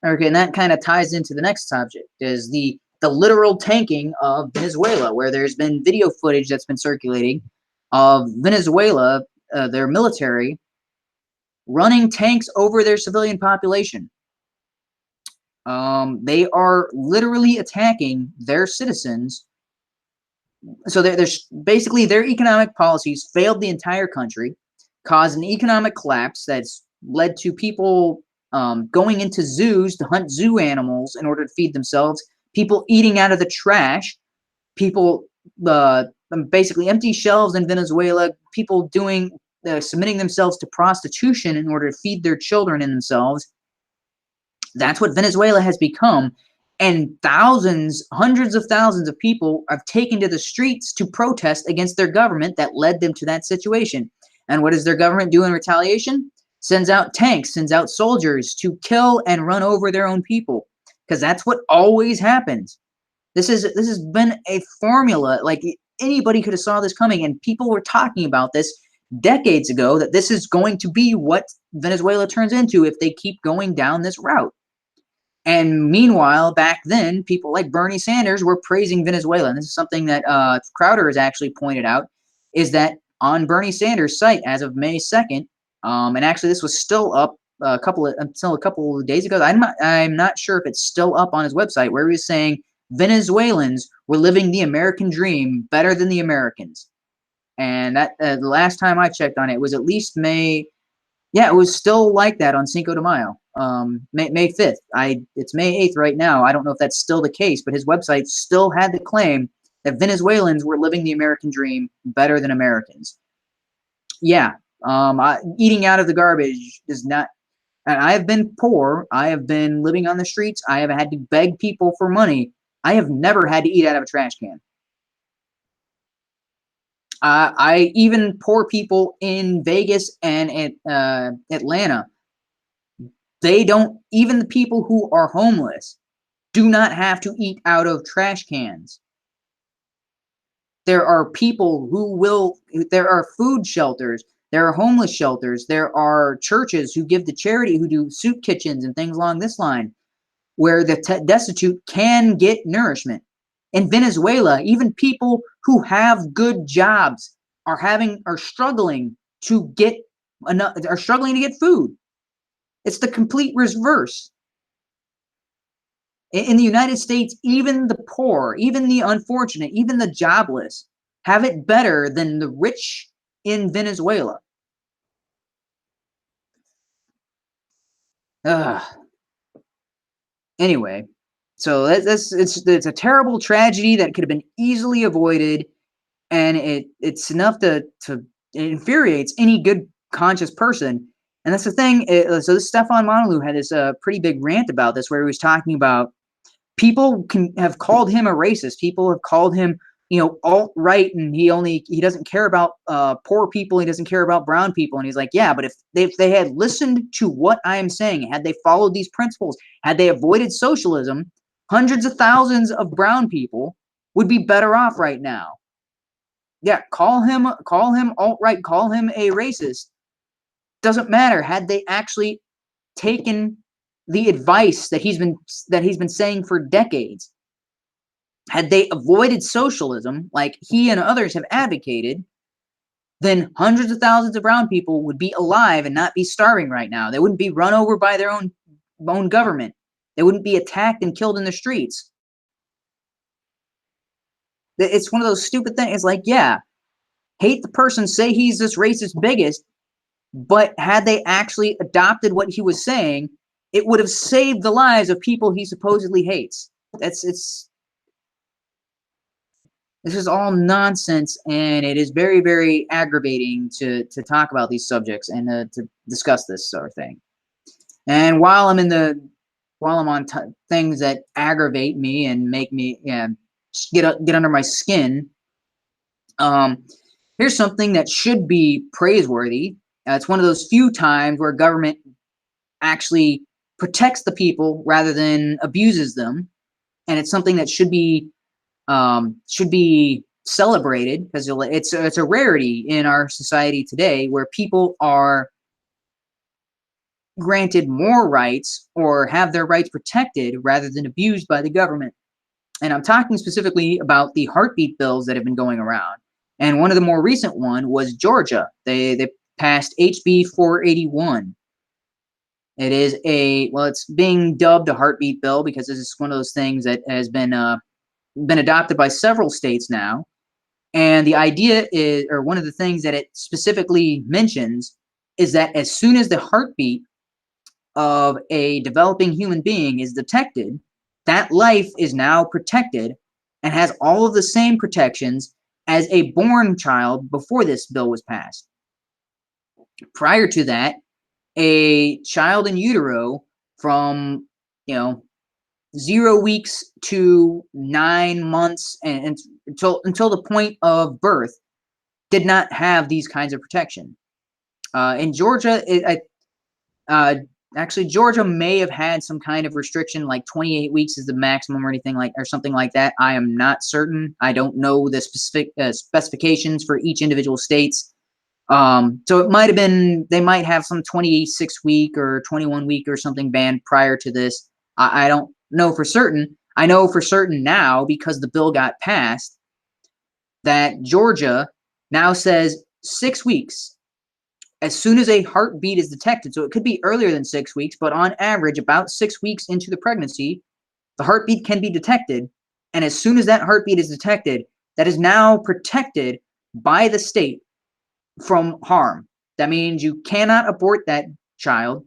Okay, and that kind of ties into the next subject, is the literal tanking of Venezuela, where there's been video footage that's been circulating of Venezuela, their military, running tanks over their civilian population. They are literally attacking their citizens. So there's basically their economic policies failed the entire country, caused an economic collapse that's led to people going into zoos to hunt zoo animals in order to feed themselves, people eating out of the trash, people basically empty shelves in Venezuela, people submitting themselves to prostitution in order to feed their children and themselves. That's what Venezuela has become. And thousands, hundreds of thousands of people have taken to the streets to protest against their government that led them to that situation. And what does their government do in retaliation? Sends out tanks, sends out soldiers to kill and run over their own people. Because that's what always happens. This has been a formula. Like, anybody could have saw this coming, and people were talking about this decades ago, that this is going to be what Venezuela turns into if they keep going down this route. And meanwhile, back then, people like Bernie Sanders were praising Venezuela. And this is something that Crowder has actually pointed out, is that on Bernie Sanders' site as of May 2nd, and actually this was still up until a couple of days ago. I'm not sure if it's still up on his website, where he was saying Venezuelans were living the American dream better than the Americans. And that the last time I checked on it was at least May. Yeah, it was still like that on Cinco de Mayo, May 5th. It's May 8th right now. I don't know if that's still the case, but his website still had the claim that Venezuelans were living the American dream better than Americans. Yeah, eating out of the garbage is not. And I have been poor. I have been living on the streets. I have had to beg people for money. I have never had to eat out of a trash can. Even poor people in Vegas and Atlanta, they don't, even the people who are homeless do not have to eat out of trash cans. There are people there are food shelters, there are homeless shelters, there are churches who give to charity, who do soup kitchens and things along this line, where the destitute can get nourishment. In Venezuela, even people who have good jobs are struggling to get food. It's the complete reverse. In the United States, even the poor, even the unfortunate, even the jobless have it better than the rich in Venezuela. Anyway, so it's a terrible tragedy that could have been easily avoided, and it's enough to it infuriates any good conscious person. And that's the thing. So this Stefan Mauna Lu had this pretty big rant about this, where he was talking about people have called him a racist. People have called him, alt-right, and he doesn't care about poor people. He doesn't care about brown people. And he's like, yeah, but if they had listened to what I am saying, had they followed these principles, had they avoided socialism, hundreds of thousands of brown people would be better off right now. Yeah, call him alt-right, call him a racist. Doesn't matter. Had they actually taken the advice that he's been saying for decades, had they avoided socialism like he and others have advocated, then hundreds of thousands of brown people would be alive and not be starving right now. They wouldn't be run over by their own government. They wouldn't be attacked and killed in the streets. It's one of those stupid things. It's like, yeah, hate the person, say he's this racist bigot, but had they actually adopted what he was saying, it would have saved the lives of people he supposedly hates. This is all nonsense, and it is very, very aggravating to talk about these subjects and to discuss this sort of thing. And while I'm on things that aggravate me and make me get under my skin, here's something that should be praiseworthy. It's one of those few times where government actually protects the people rather than abuses them, and it's something that should be celebrated, because it's a rarity in our society today where people are granted more rights or have their rights protected rather than abused by the government. And I'm talking specifically about the heartbeat bills that have been going around. And one of the more recent one was Georgia. They passed HB 481. It is it's being dubbed a heartbeat bill because this is one of those things that has been adopted by several states now. And the idea is, or one of the things that it specifically mentions, is that as soon as the heartbeat of a developing human being is detected, that life is now protected and has all of the same protections as a born child before this bill was passed. Prior to that, a child in utero from 0 weeks to 9 months and until the point of birth did not have these kinds of protection. In Georgia, actually, Georgia may have had some kind of restriction, like 28 weeks is the maximum or anything or something like that. I am not certain. I don't know the specific specifications for each individual states. So it might have been, they might have some 26 week or 21 week or something banned prior to this. I don't know for certain. I know for certain now, because the bill got passed, that Georgia now says 6 weeks. As soon as a heartbeat is detected, so it could be earlier than 6 weeks, but on average, about 6 weeks into the pregnancy, the heartbeat can be detected. And as soon as that heartbeat is detected, that is now protected by the state from harm. That means you cannot abort that child.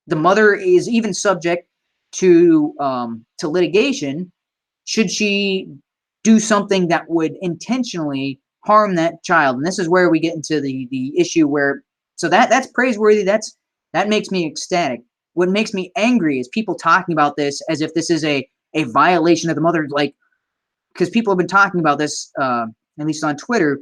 The mother is even subject to litigation should she do something that would intentionally harm that child. And this is where we get into the issue where, so that's praiseworthy. That makes me ecstatic. What makes me angry is people talking about this as if this is a violation of the mother, because people have been talking about this, at least on Twitter,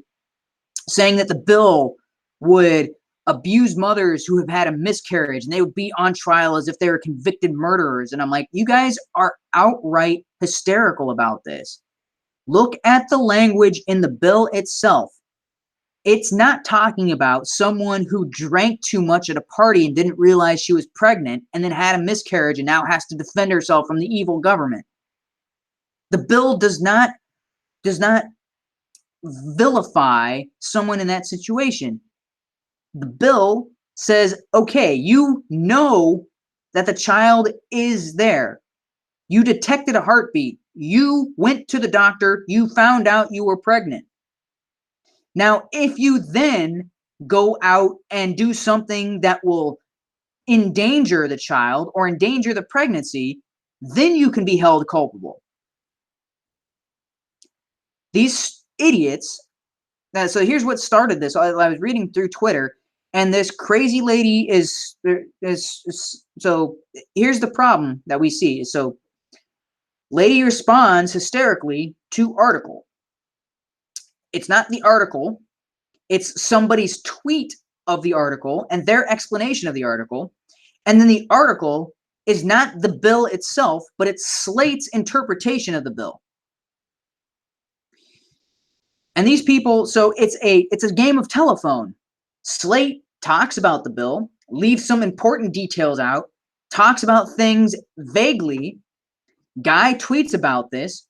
saying that the bill would abuse mothers who have had a miscarriage and they would be on trial as if they were convicted murderers. And I'm like, you guys are outright hysterical about this. Look at the language in the bill itself. It's not talking about someone who drank too much at a party and didn't realize she was pregnant and then had a miscarriage and now has to defend herself from the evil government. The bill does not vilify someone in that situation. The bill says, okay, you know that the child is there. You detected a heartbeat. You went to the doctor. You found out you were pregnant. Now, if you then go out and do something that will endanger the child or endanger the pregnancy, then you can be held culpable. These idiots. So here's what started this. I was reading through Twitter, and this crazy lady is so here's the problem that we see. So lady responds hysterically to article. It's not the article. It's somebody's tweet of the article and their explanation of the article. And then the article is not the bill itself, but it's Slate's interpretation of the bill. And these people, so it's a game of telephone. Slate talks about the bill, leaves some important details out, talks about things vaguely. Guy tweets about this,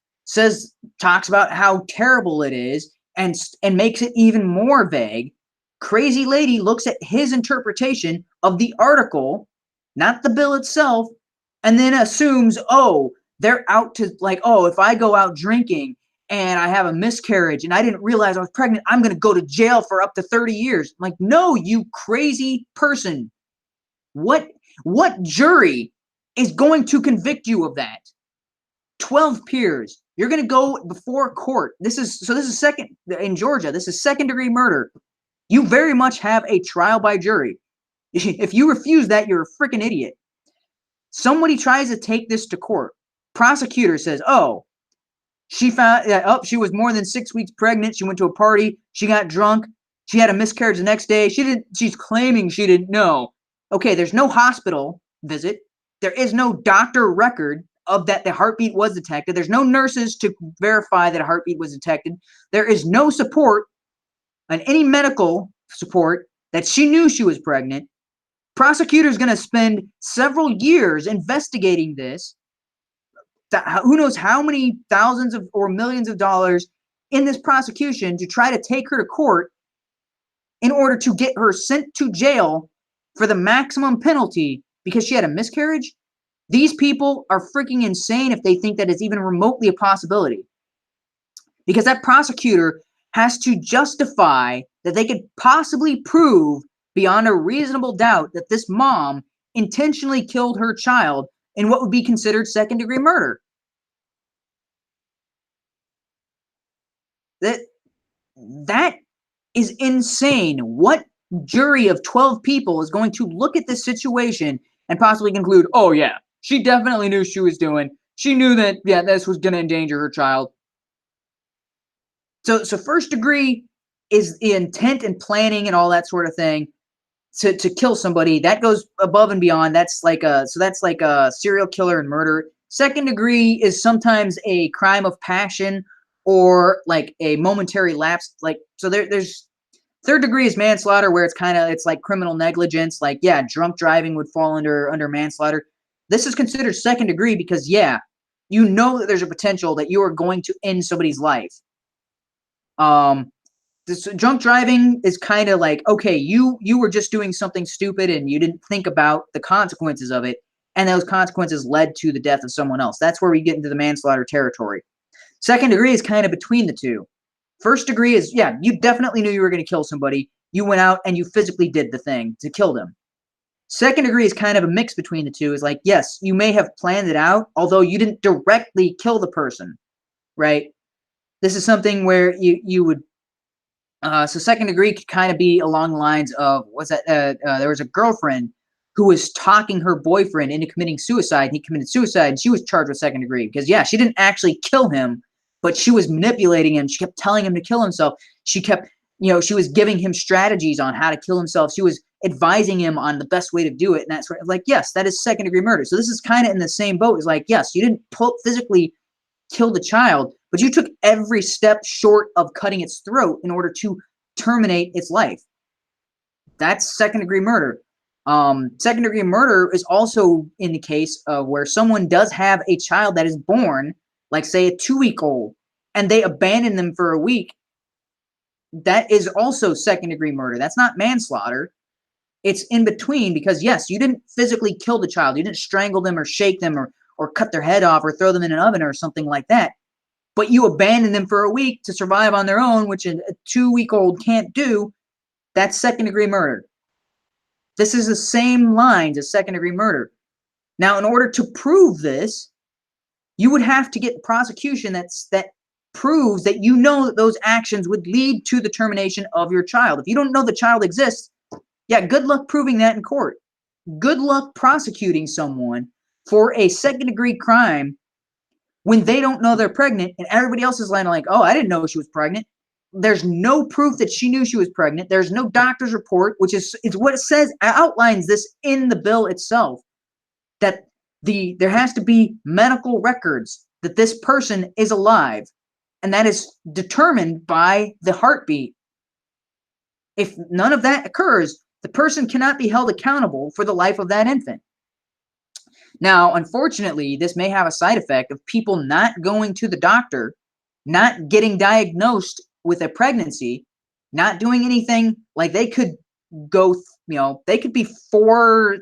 talks about how terrible it is, and makes it even more vague. Crazy lady looks at his interpretation of the article, not the bill itself, and then assumes, oh, they're out to if I go out drinking and I have a miscarriage and I didn't realize I was pregnant, I'm going to go to jail for up to 30 years. I'm like, no, you crazy person. What jury is going to convict you of that? 12 peers. You're going to go before court. This is second in Georgia. This is second-degree murder. You very much have a trial by jury. If you refuse that, you're a freaking idiot. Somebody tries to take this to court. Prosecutor says, oh, she found she was more than 6 weeks pregnant. She went to a party. She got drunk. She had a miscarriage the next day. She's claiming she didn't know. Okay, there's no hospital visit. There is no doctor record of that the heartbeat was detected. There's no nurses to verify that a heartbeat was detected. There is no support and any medical support that she knew she was pregnant. Prosecutor's going to spend several years investigating this. Who knows how many thousands of or millions of dollars in this prosecution to try to take her to court in order to get her sent to jail for the maximum penalty because she had a miscarriage. These people are freaking insane if they think that it's even remotely a possibility. Because that prosecutor has to justify that they could possibly prove beyond a reasonable doubt that this mom intentionally killed her child in what would be considered second-degree murder. That is insane. What jury of 12 people is going to look at this situation and possibly conclude, oh yeah, she definitely knew she was doing. She knew that, yeah, this was going to endanger her child. So first degree is the intent and planning and all that sort of thing to kill somebody. That goes above and beyond. That's like a serial killer and murder. Second degree is sometimes a crime of passion or like a momentary lapse. Like, so there's third degree is manslaughter, where it's like criminal negligence. Like, yeah, drunk driving would fall under manslaughter. This is considered second degree because, yeah, you know that there's a potential that you are going to end somebody's life. This drunk driving is kind of like, okay, you were just doing something stupid and you didn't think about the consequences of it, and those consequences led to the death of someone else. That's where we get into the manslaughter territory. Second degree is kind of between the two. First degree is, yeah, you definitely knew you were going to kill somebody. You went out and you physically did the thing to kill them. Second degree is kind of a mix between the two. Is like, yes, you may have planned it out, although you didn't directly kill the person, right? This is something where you would, so second degree could kind of be along the lines of, there was a girlfriend who was talking her boyfriend into committing suicide. He committed suicide and she was charged with second degree because, yeah, she didn't actually kill him, but she was manipulating him. She kept telling him to kill himself. She kept, she was giving him strategies on how to kill himself. She was advising him on the best way to do it. And that's like, yes, that is second degree murder. So this is kind of in the same boat. It's like, yes, you didn't physically kill the child, but you took every step short of cutting its throat in order to terminate its life. That's second degree murder. Second degree murder is also in the case of where someone does have a child that is born, like say a 2-week-old, and they abandon them for a week. That is also second degree murder. That's not manslaughter. It's in between because, yes, you didn't physically kill the child. You didn't strangle them or shake them or cut their head off or throw them in an oven or something like that. But you abandon them for a week to survive on their own, which a 2-week-old can't do. That's second degree murder. This is the same lines as second degree murder. Now, in order to prove this, you would have to get prosecution that proves that you know that those actions would lead to the termination of your child. If you don't know the child exists, yeah, good luck proving that in court. Good luck prosecuting someone for a second degree crime when they don't know they're pregnant and everybody else is like, oh, I didn't know she was pregnant. There's no proof that she knew she was pregnant. There's no doctor's report, which is what it says, outlines this in the bill itself, that there has to be medical records that this person is alive, and that is determined by the heartbeat. If none of that occurs, the person cannot be held accountable for the life of that infant. Now, unfortunately, this may have a side effect of people not going to the doctor, not getting diagnosed with a pregnancy, not doing anything. Like they could go, they could be 4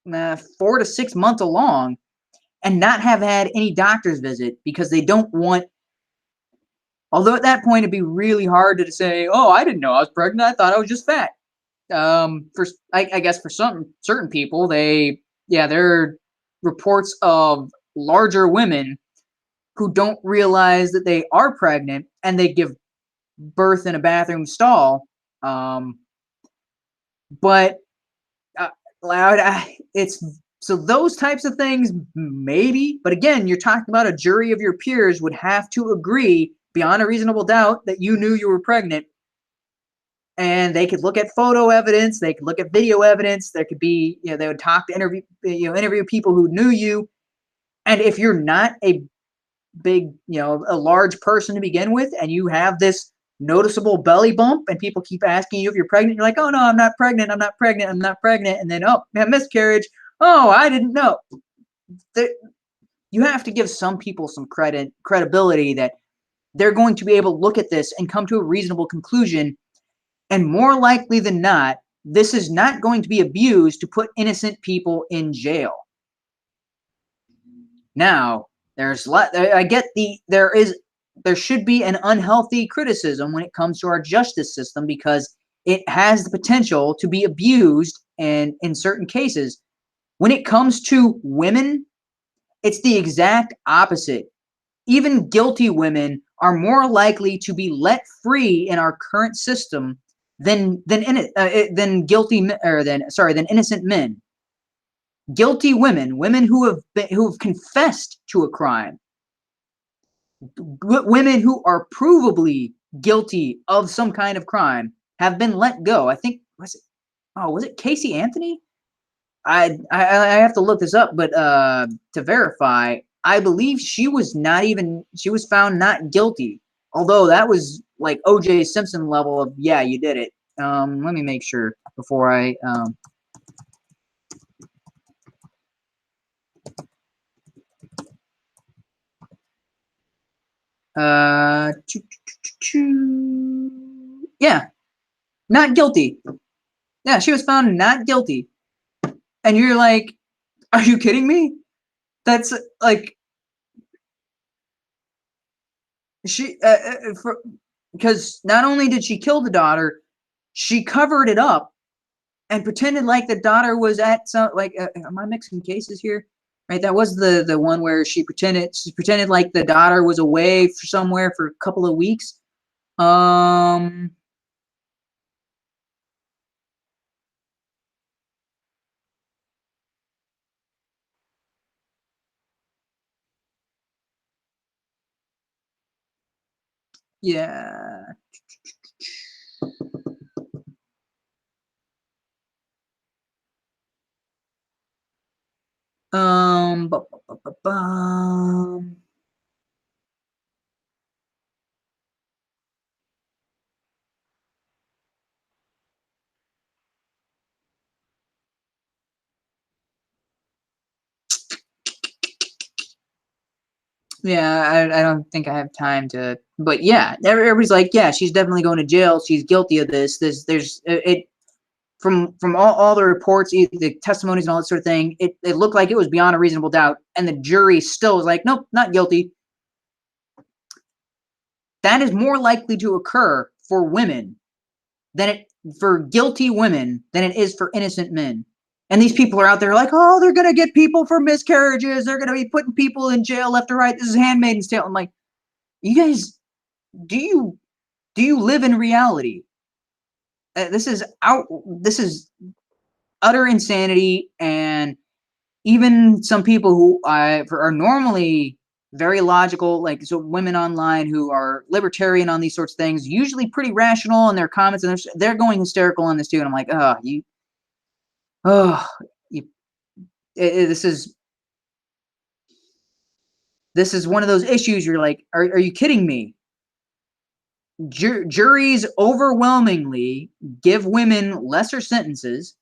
to 6 months along and not have had any doctor's visit because they don't want Although at that point, it'd be really hard to say, "Oh, I didn't know I was pregnant. I thought I was just fat." For I guess for some certain people, there are reports of larger women who don't realize that they are pregnant and they give birth in a bathroom stall. Um, but loud, it's so those types of things maybe, but again, you're talking about a jury of your peers would have to agree beyond a reasonable doubt that you knew you were pregnant, and they could look at photo evidence, they could look at video evidence, there could be, they would talk to interview people who knew you, and if you're not a big, a large person to begin with, and you have this noticeable belly bump, and people keep asking you if you're pregnant, you're like, oh no, I'm not pregnant, I'm not pregnant, I'm not pregnant, and then, oh, miscarriage, oh, I didn't know. You have to give some people some credibility that they're going to be able to look at this and come to a reasonable conclusion, and more likely than not, this is not going to be abused to put innocent people in jail. Now, there should be an unhealthy criticism when it comes to our justice system, because it has the potential to be abused, and in certain cases, when it comes to women, it's the exact opposite. Even guilty women are more likely to be let free in our current system than innocent men. Guilty women who have confessed to a crime, women who are provably guilty of some kind of crime, have been let go. I think was it Casey Anthony? I have to look this up, but to verify, I believe she was found not guilty. Although that was like O.J. Simpson level of, yeah, you did it. Let me make sure before I yeah, not guilty. Yeah, she was found not guilty. And you're like, are you kidding me? That's like, because not only did she kill the daughter, she covered it up and pretended like the daughter was at some, like, am I mixing cases here? Right, that was the one where she pretended like the daughter was away for somewhere for a couple of weeks. Yeah. Um. bu- bu- bu- bu- bum. Yeah, I don't think I have time to, but yeah, everybody's like, yeah, she's definitely going to jail. She's guilty of this. There's it from all the reports, the testimonies, and all that sort of thing. It looked like it was beyond a reasonable doubt, and the jury still was like, nope, not guilty. That is more likely to occur for women for guilty women than it is for innocent men. And these people are out there like, oh, they're going to get people for miscarriages. They're going to be putting people in jail left or right. This is Handmaid's Tale. I'm like, you guys, do you live in reality? This is utter insanity. And even some people who are normally very logical, like, so women online who are libertarian on these sorts of things, usually pretty rational in their comments, and they're going hysterical on this too. And I'm like, this is one of those issues. You're like, are you kidding me? Juries overwhelmingly give women lesser sentences,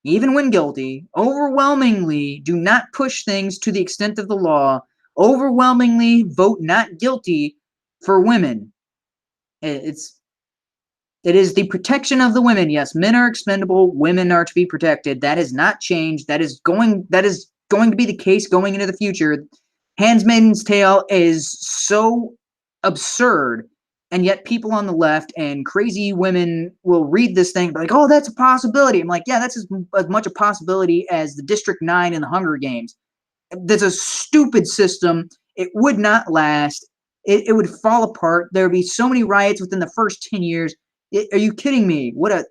even when guilty. Overwhelmingly do not push things to the extent of the law. Overwhelmingly vote not guilty for women. It is the protection of the women. Yes, men are expendable. Women are to be protected. That has not changed. That is going to be the case going into the future. Handmaid's Tale is so absurd And yet people on the left and crazy women will read this thing like, oh, that's a possibility. I'm like, yeah, that's as much a possibility as the District 9 in the Hunger Games. There's a stupid system. It would not last. It would fall apart. There would be so many riots within the first 10 years. Are you kidding me? What a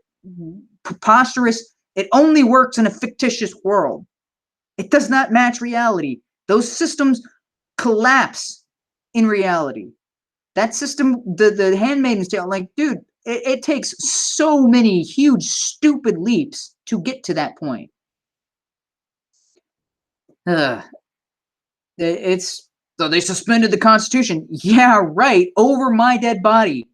preposterous. It only works in a fictitious world. It does not match reality. Those systems collapse in reality. That system, the Handmaid's Tale, like, dude, it takes so many huge, stupid leaps to get to that point. It's so they suspended the Constitution. Yeah, right. Over my dead body.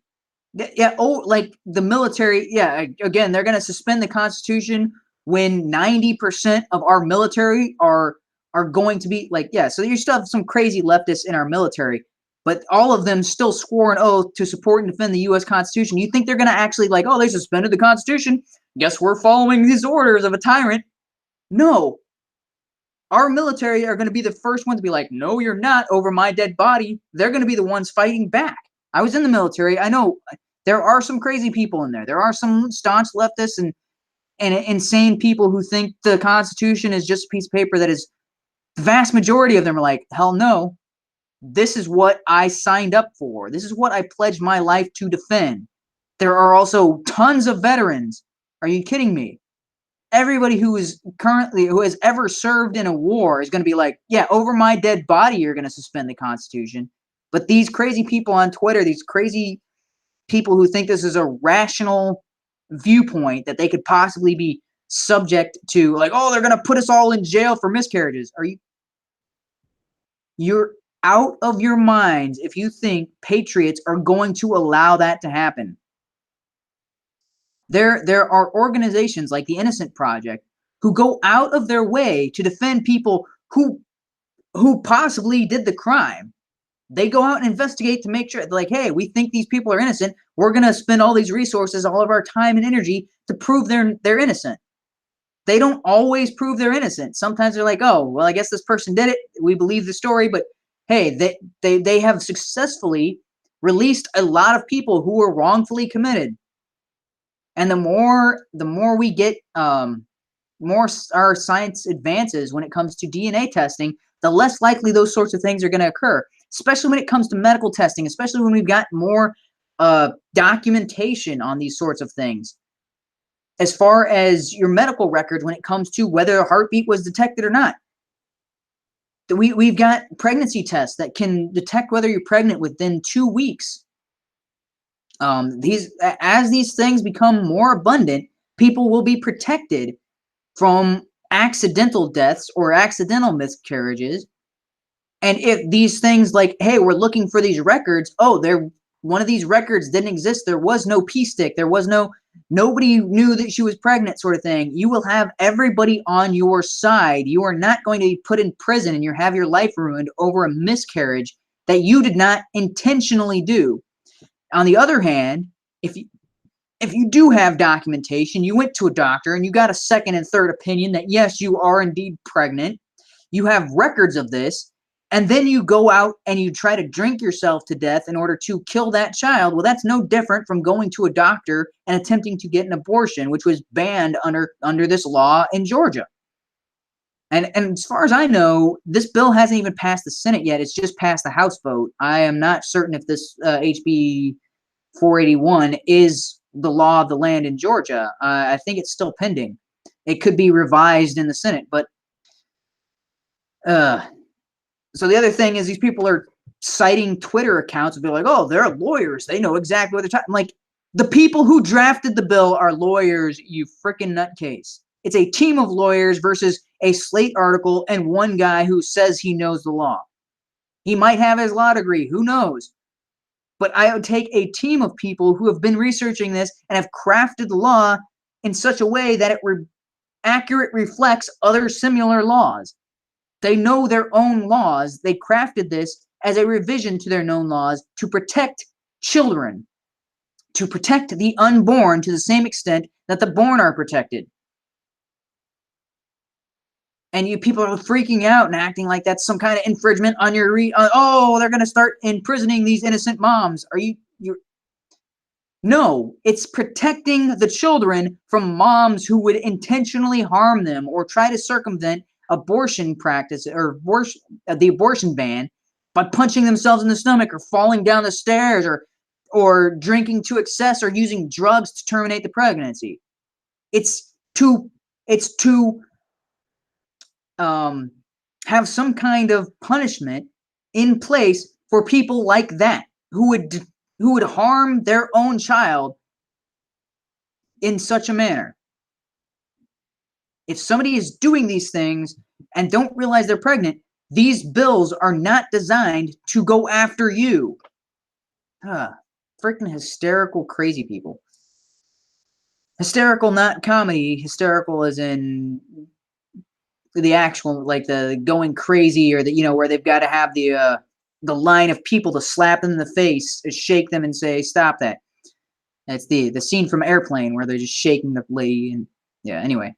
Yeah. Oh, like the military. Yeah. Again, they're gonna suspend the Constitution when 90% of our military are going to be like, yeah. So you still have some crazy leftists in our military, but all of them still swore an oath to support and defend the U.S. Constitution. You think they're gonna actually like, oh, they suspended the Constitution? Guess we're following these orders of a tyrant? No, our military are going to be the first ones to be like, no, you're not, over my dead body. They're going to be the ones fighting back. I was in the military. I know there are some crazy people in there. There are some staunch leftists and insane people who think the Constitution is just a piece of paper that is, the vast majority of them are like, hell no. This is what I signed up for. This is what I pledged my life to defend. There are also tons of veterans. Are you kidding me? Everybody who has ever served in a war is going to be like, yeah, over my dead body, you're going to suspend the Constitution. But these crazy people on Twitter, these crazy people who think this is a rational viewpoint that they could possibly be subject to, like, oh, they're going to put us all in jail for miscarriages. You're out of your minds if you think patriots are going to allow that to happen. There are organizations like the Innocent Project who go out of their way to defend people who possibly did the crime. They go out and investigate to make sure, like, hey, we think these people are innocent. We're going to spend all these resources, all of our time and energy to prove they're innocent. They don't always prove they're innocent. Sometimes they're like, oh, well, I guess this person did it. We believe the story, but hey, they have successfully released a lot of people who were wrongfully committed. And the more we get, more our science advances when it comes to DNA testing, the less likely those sorts of things are going to occur, especially when it comes to medical testing, especially when we've got more documentation on these sorts of things. As far as your medical records, when it comes to whether a heartbeat was detected or not, we've got pregnancy tests that can detect whether you're pregnant within 2 weeks. As these things become more abundant, people will be protected from accidental deaths or accidental miscarriages. And if these things like, hey, we're looking for these records, oh, one of these records didn't exist. There was no pee stick. There was nobody knew that she was pregnant, sort of thing. You will have everybody on your side. You are not going to be put in prison and you have your life ruined over a miscarriage that you did not intentionally do. On the other hand, if you do have documentation, you went to a doctor and you got a second and third opinion that yes, you are indeed pregnant, you have records of this, and then you go out and you try to drink yourself to death in order to kill that child, well, that's no different from going to a doctor and attempting to get an abortion, which was banned under this law in Georgia. And as far as I know, this bill hasn't even passed the Senate yet. It's just passed the House vote. I am not certain if this HB 481 is the law of the land in Georgia. I think it's still pending. It could be revised in the Senate. But so the other thing is these people are citing Twitter accounts and be like, oh, they're lawyers. They know exactly what they're talking. Like, the people who drafted the bill are lawyers, you freaking nutcase. It's a team of lawyers versus a Slate article and one guy who says he knows the law. He might have his law degree. Who knows? But I would take a team of people who have been researching this and have crafted the law in such a way that it accurate reflects other similar laws. They know their own laws. They crafted this as a revision to their known laws to protect children, to protect the unborn to the same extent that the born are protected. And you people are freaking out and acting like that's some kind of infringement on your oh, they're going to start imprisoning these innocent moms. No, it's protecting the children from moms who would intentionally harm them or try to circumvent abortion practice or the abortion ban by punching themselves in the stomach or falling down the stairs or drinking to excess or using drugs to terminate the pregnancy. It's to have some kind of punishment in place for people like that who would harm their own child in such a manner. If somebody is doing these things and don't realize they're pregnant, these bills are not designed to go after you. Freaking hysterical, crazy people. Hysterical, not comedy. Hysterical as in the actual, like the going crazy, or the, you know, where they've got to have the line of people to slap them in the face, shake them and say, stop that. That's the scene from Airplane where they're just shaking the lady. And yeah, anyway.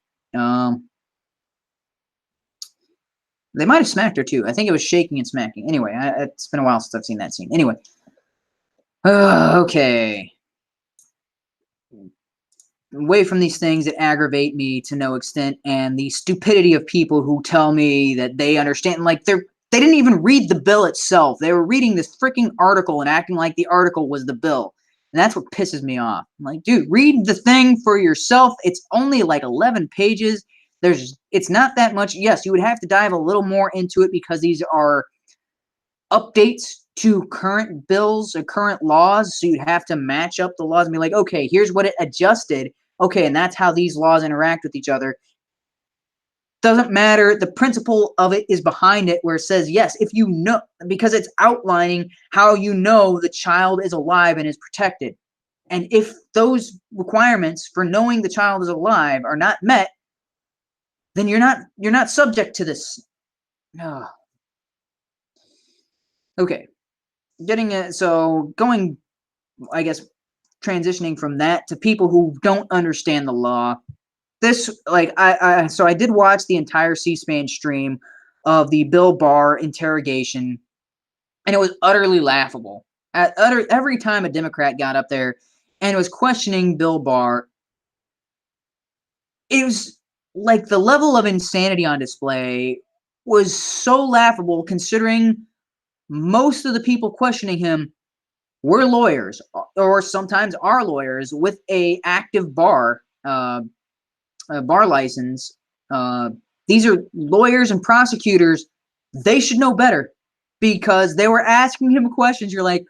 They might have smacked her too. I think it was shaking and smacking. Anyway, it's been a while since I've seen that scene. Anyway. Okay. Away from these things that aggravate me to no extent, and the stupidity of people who tell me that they understand, like they didn't even read the bill itself. They were reading this freaking article and acting like the article was the bill. And that's what pisses me off. I'm like, dude, read the thing for yourself. It's only like 11 pages. It's not that much. Yes, you would have to dive a little more into it because these are updates to current bills or current laws. So you'd have to match up the laws and be like, okay, here's what it adjusted. Okay, and that's how these laws interact with each other. Doesn't matter. The principle of it is behind it, where it says, yes, if you know, because it's outlining how you know the child is alive and is protected. And if those requirements for knowing the child is alive are not met, then you're not subject to this. Okay. Going, I guess, transitioning from that to people who don't understand the law. This, like, I did watch the entire C-SPAN stream of the Bill Barr interrogation, and it was utterly laughable. Every time a Democrat got up there and was questioning Bill Barr, it was like the level of insanity on display was so laughable, considering most of the people questioning him were lawyers, or sometimes are lawyers with a active bar license. These are lawyers and prosecutors. They should know better, because they were asking him questions. You're like,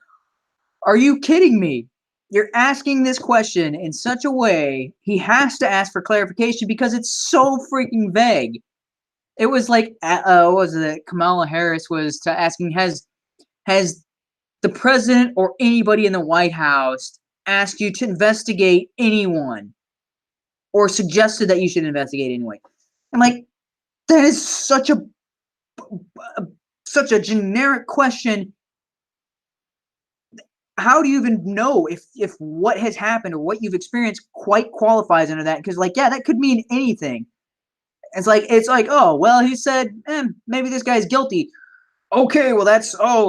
are you kidding me? You're asking this question in such a way, he has to ask for clarification because it's so freaking vague. It was like, what was it? Kamala Harris was asking, has the president or anybody in the White House asked you to investigate anyone or suggested that you should investigate anyway? I'm like, that is such a generic question. How do you even know if what has happened or what you've experienced quite qualifies under that? Because, like, yeah, that could mean anything. It's like, oh, well, he said, maybe this guy's guilty. Okay, well,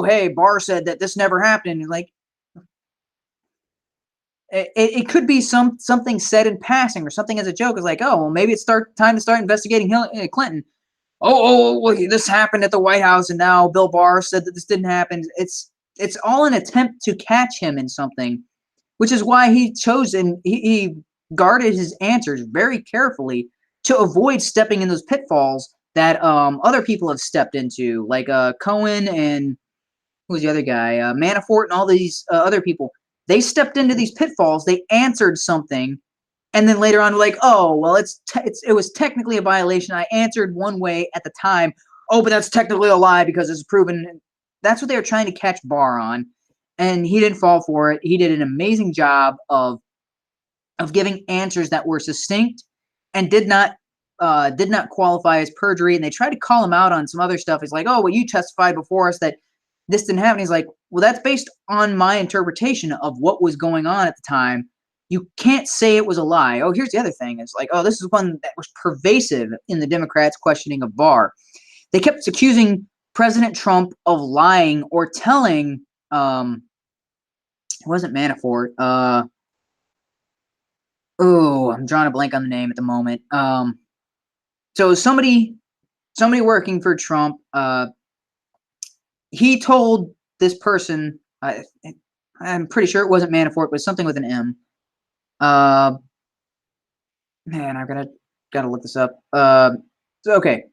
hey, Barr said that this never happened. Like, it could be something said in passing or something as a joke. It's like, oh, well, maybe it's time to start investigating Clinton. Well, this happened at the White House, and now Bill Barr said that this didn't happen. It's all an attempt to catch him in something, which is why he chose and he guarded his answers very carefully to avoid stepping in those pitfalls that other people have stepped into, like Cohen and who was the other guy, Manafort, and all these other people. They stepped into these pitfalls. They answered something, and then later on, like, oh, well, it was technically a violation. I answered one way at the time. Oh, but that's technically a lie because it's proven. That's what they were trying to catch Barr on, and he didn't fall for it. He did an amazing job of giving answers that were succinct and did not qualify as perjury. And they tried to call him out on some other stuff. He's like, oh, well, you testified before us that this didn't happen. He's like, well, that's based on my interpretation of what was going on at the time. You can't say it was a lie. Oh, here's the other thing. It's like, oh, this is one that was pervasive in the Democrats' questioning of Barr. They kept accusing President Trump of lying or telling, it wasn't Manafort, Oh, I'm drawing a blank on the name at the moment. So somebody working for Trump, he told this person, I'm pretty sure it wasn't Manafort, but something with an M. Man, I've gotta look this up. Okay.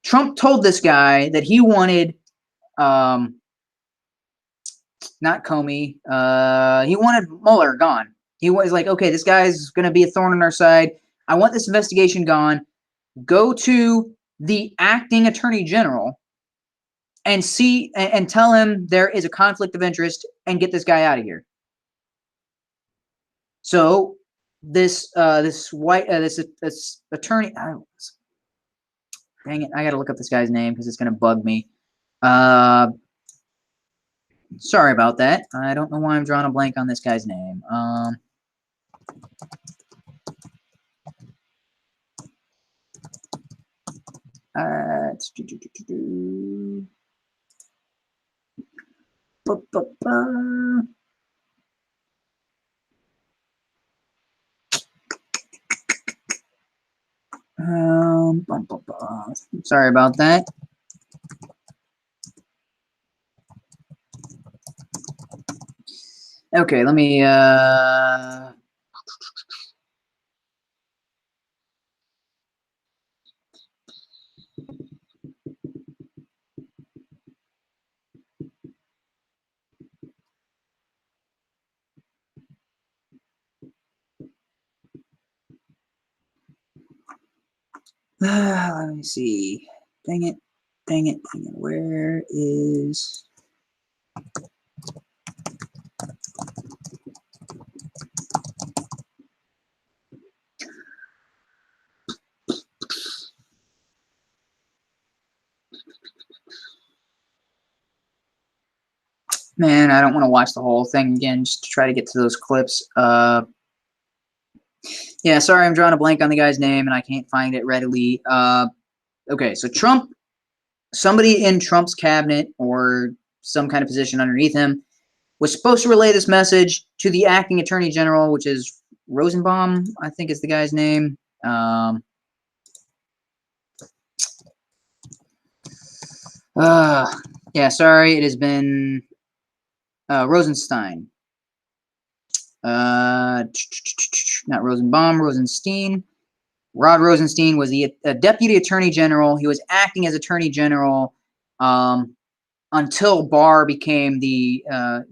Trump told this guy that he wanted, not Comey, he wanted Mueller gone. He was like, okay, this guy's gonna be a thorn in our side. I want this investigation gone. Go to the acting attorney general and see and tell him there is a conflict of interest and get this guy out of here. So this attorney, dang it, I gotta look up this guy's name because it's gonna bug me. Sorry about that. I don't know why I'm drawing a blank on this guy's name. Sorry about that. Okay, let me let me see. Dang it. Where is... Man, I don't want to watch the whole thing again just to try to get to those clips. Yeah, sorry, I'm drawing a blank on the guy's name and I can't find it readily. Okay, so Trump, somebody in Trump's cabinet or some kind of position underneath him was supposed to relay this message to the acting attorney general, which is Rosenbaum, I think is the guy's name. Yeah, sorry, it has been Rosenstein. Not Rosenbaum, Rosenstein. Rod Rosenstein was the deputy attorney general. He was acting as attorney general until Barr became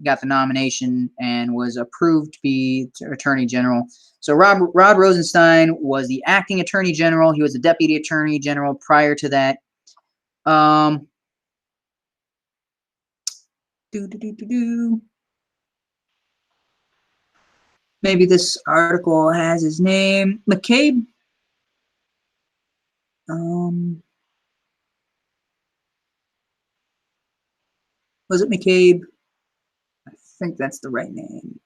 got the nomination and was approved to be attorney general. So Rod Rosenstein was the acting attorney general. He was the deputy attorney general prior to that. Maybe this article has his name. McCabe. Was it McCabe? I think that's the right name.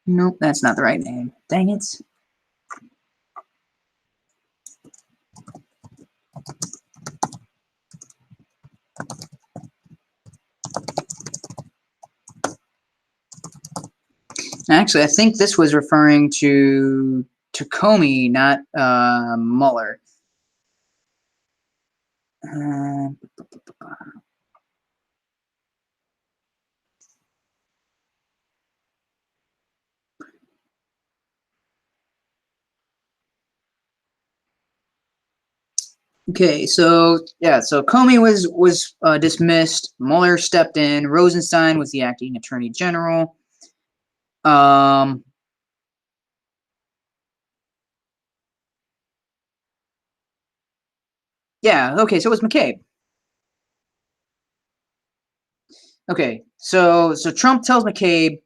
Nope, that's not the right name. Dang it. Actually, I think this was referring to Comey, not Mueller. Okay, so yeah, so Comey was dismissed. Mueller stepped in. Rosenstein was the acting attorney general. Yeah, okay, so it was McCabe. Okay, so Trump tells McCabe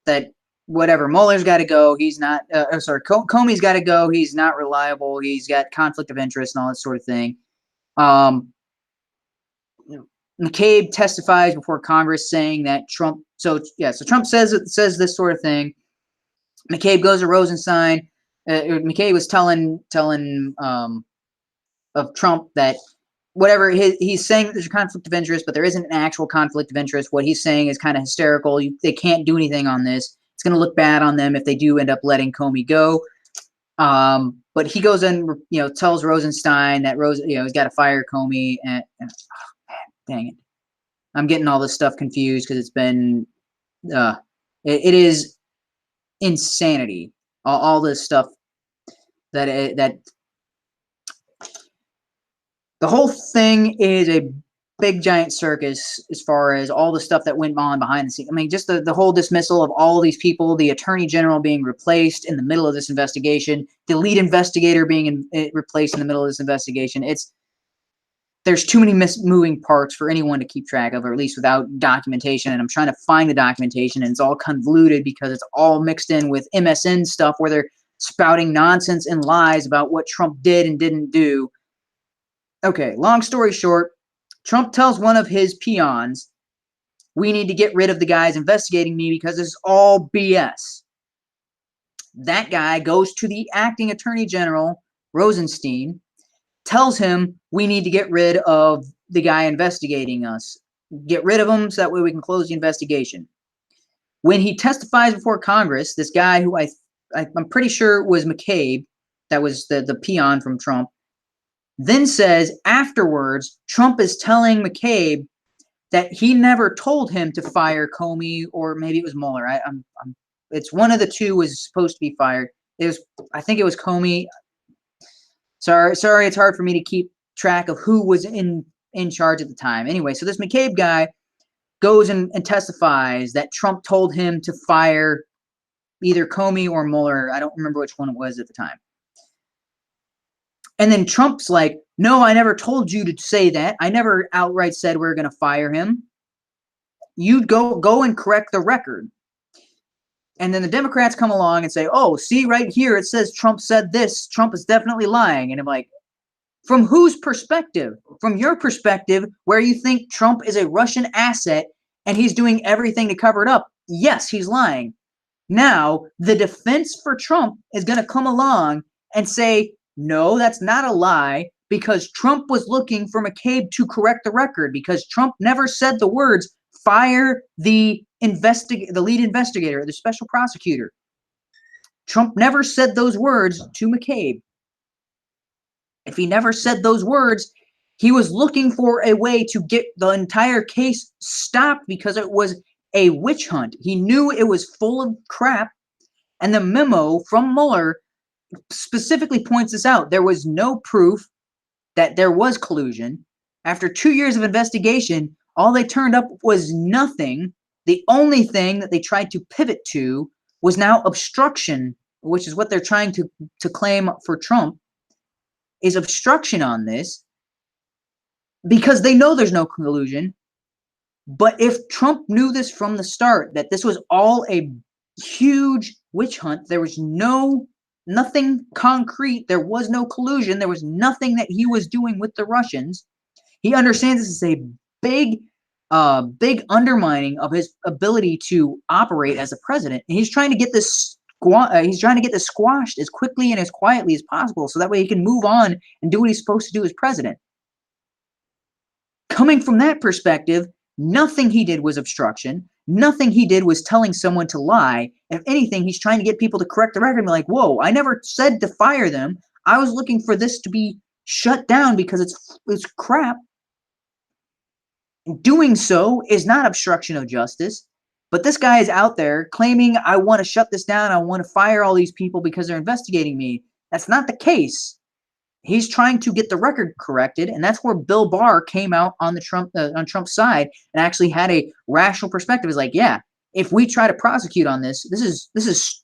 that whatever, Mueller's got to go. He's not. Comey's got to go. He's not reliable. He's got conflict of interest and all that sort of thing. McCabe testifies before Congress saying that Trump. So Trump says this sort of thing. McCabe goes to Rosenstein. McCabe was telling of Trump that whatever he's saying that there's a conflict of interest, but there isn't an actual conflict of interest. What he's saying is kind of hysterical. They can't do anything on this. It's going to look bad on them if they do end up letting Comey go. But he goes and tells Rosenstein that he's got to fire Comey. And oh, man, dang it, I'm getting all this stuff confused because it's been it is insanity. All this stuff that the whole thing is a big giant circus as far as all the stuff that went on behind the scenes. I mean, just the whole dismissal of all of these people, the attorney general being replaced in the middle of this investigation, the lead investigator being replaced in the middle of this investigation. There's too many moving parts for anyone to keep track of, or at least without documentation. And I'm trying to find the documentation, and it's all convoluted because it's all mixed in with MSN stuff where they're spouting nonsense and lies about what Trump did and didn't do. Okay, long story short, Trump tells one of his peons, we need to get rid of the guys investigating me because it's all BS. That guy goes to the acting attorney general, Rosenstein, tells him we need to get rid of the guy investigating us. Get rid of him so that way we can close the investigation. When he testifies before Congress, this guy who I'm pretty sure was McCabe, that was the peon from Trump, then says afterwards, Trump is telling McCabe that he never told him to fire Comey, or maybe it was Mueller. It's one of the two was supposed to be fired. I think it was Comey. Sorry, it's hard for me to keep track of who was in charge at the time. Anyway, so this McCabe guy goes and testifies that Trump told him to fire either Comey or Mueller. I don't remember which one it was at the time. And then Trump's like, no, I never told you to say that. I never outright said we're going to fire him. You go and correct the record. And then the Democrats come along and say, oh, see right here, it says Trump said this. Trump is definitely lying. And I'm like, from whose perspective? From your perspective, where you think Trump is a Russian asset and he's doing everything to cover it up. Yes, he's lying. Now, the defense for Trump is going to come along and say, no, that's not a lie, because Trump was looking for McCabe to correct the record, because Trump never said the words, fire the lead investigator, the special prosecutor. Trump never said those words to McCabe. If he never said those words, he was looking for a way to get the entire case stopped because it was a witch hunt. He knew it was full of crap, and the memo from Mueller specifically points this out. There was no proof that there was collusion. After 2 years of investigation, all they turned up was nothing. The only thing that they tried to pivot to was now obstruction, which is what they're trying to claim for Trump, is obstruction on this, because they know there's no collusion. But if Trump knew this from the start, that this was all a huge witch hunt, there was nothing concrete, there was no collusion, there was nothing that he was doing with the Russians. He understands this is a big undermining of his ability to operate as a president, and he's trying to get this squashed as quickly and as quietly as possible, so that way he can move on and do what he's supposed to do as president. Coming from that perspective, nothing he did was obstruction. Nothing he did was telling someone to lie. If anything, he's trying to get people to correct the record and be like, whoa, I never said to fire them. I was looking for this to be shut down because it's crap. Doing so is not obstruction of justice. But this guy is out there claiming, I want to shut this down. I want to fire all these people because they're investigating me. That's not the case. He's trying to get the record corrected, and that's where Bill Barr came out on on Trump's side and actually had a rational perspective. Is like, yeah, if we try to prosecute on this is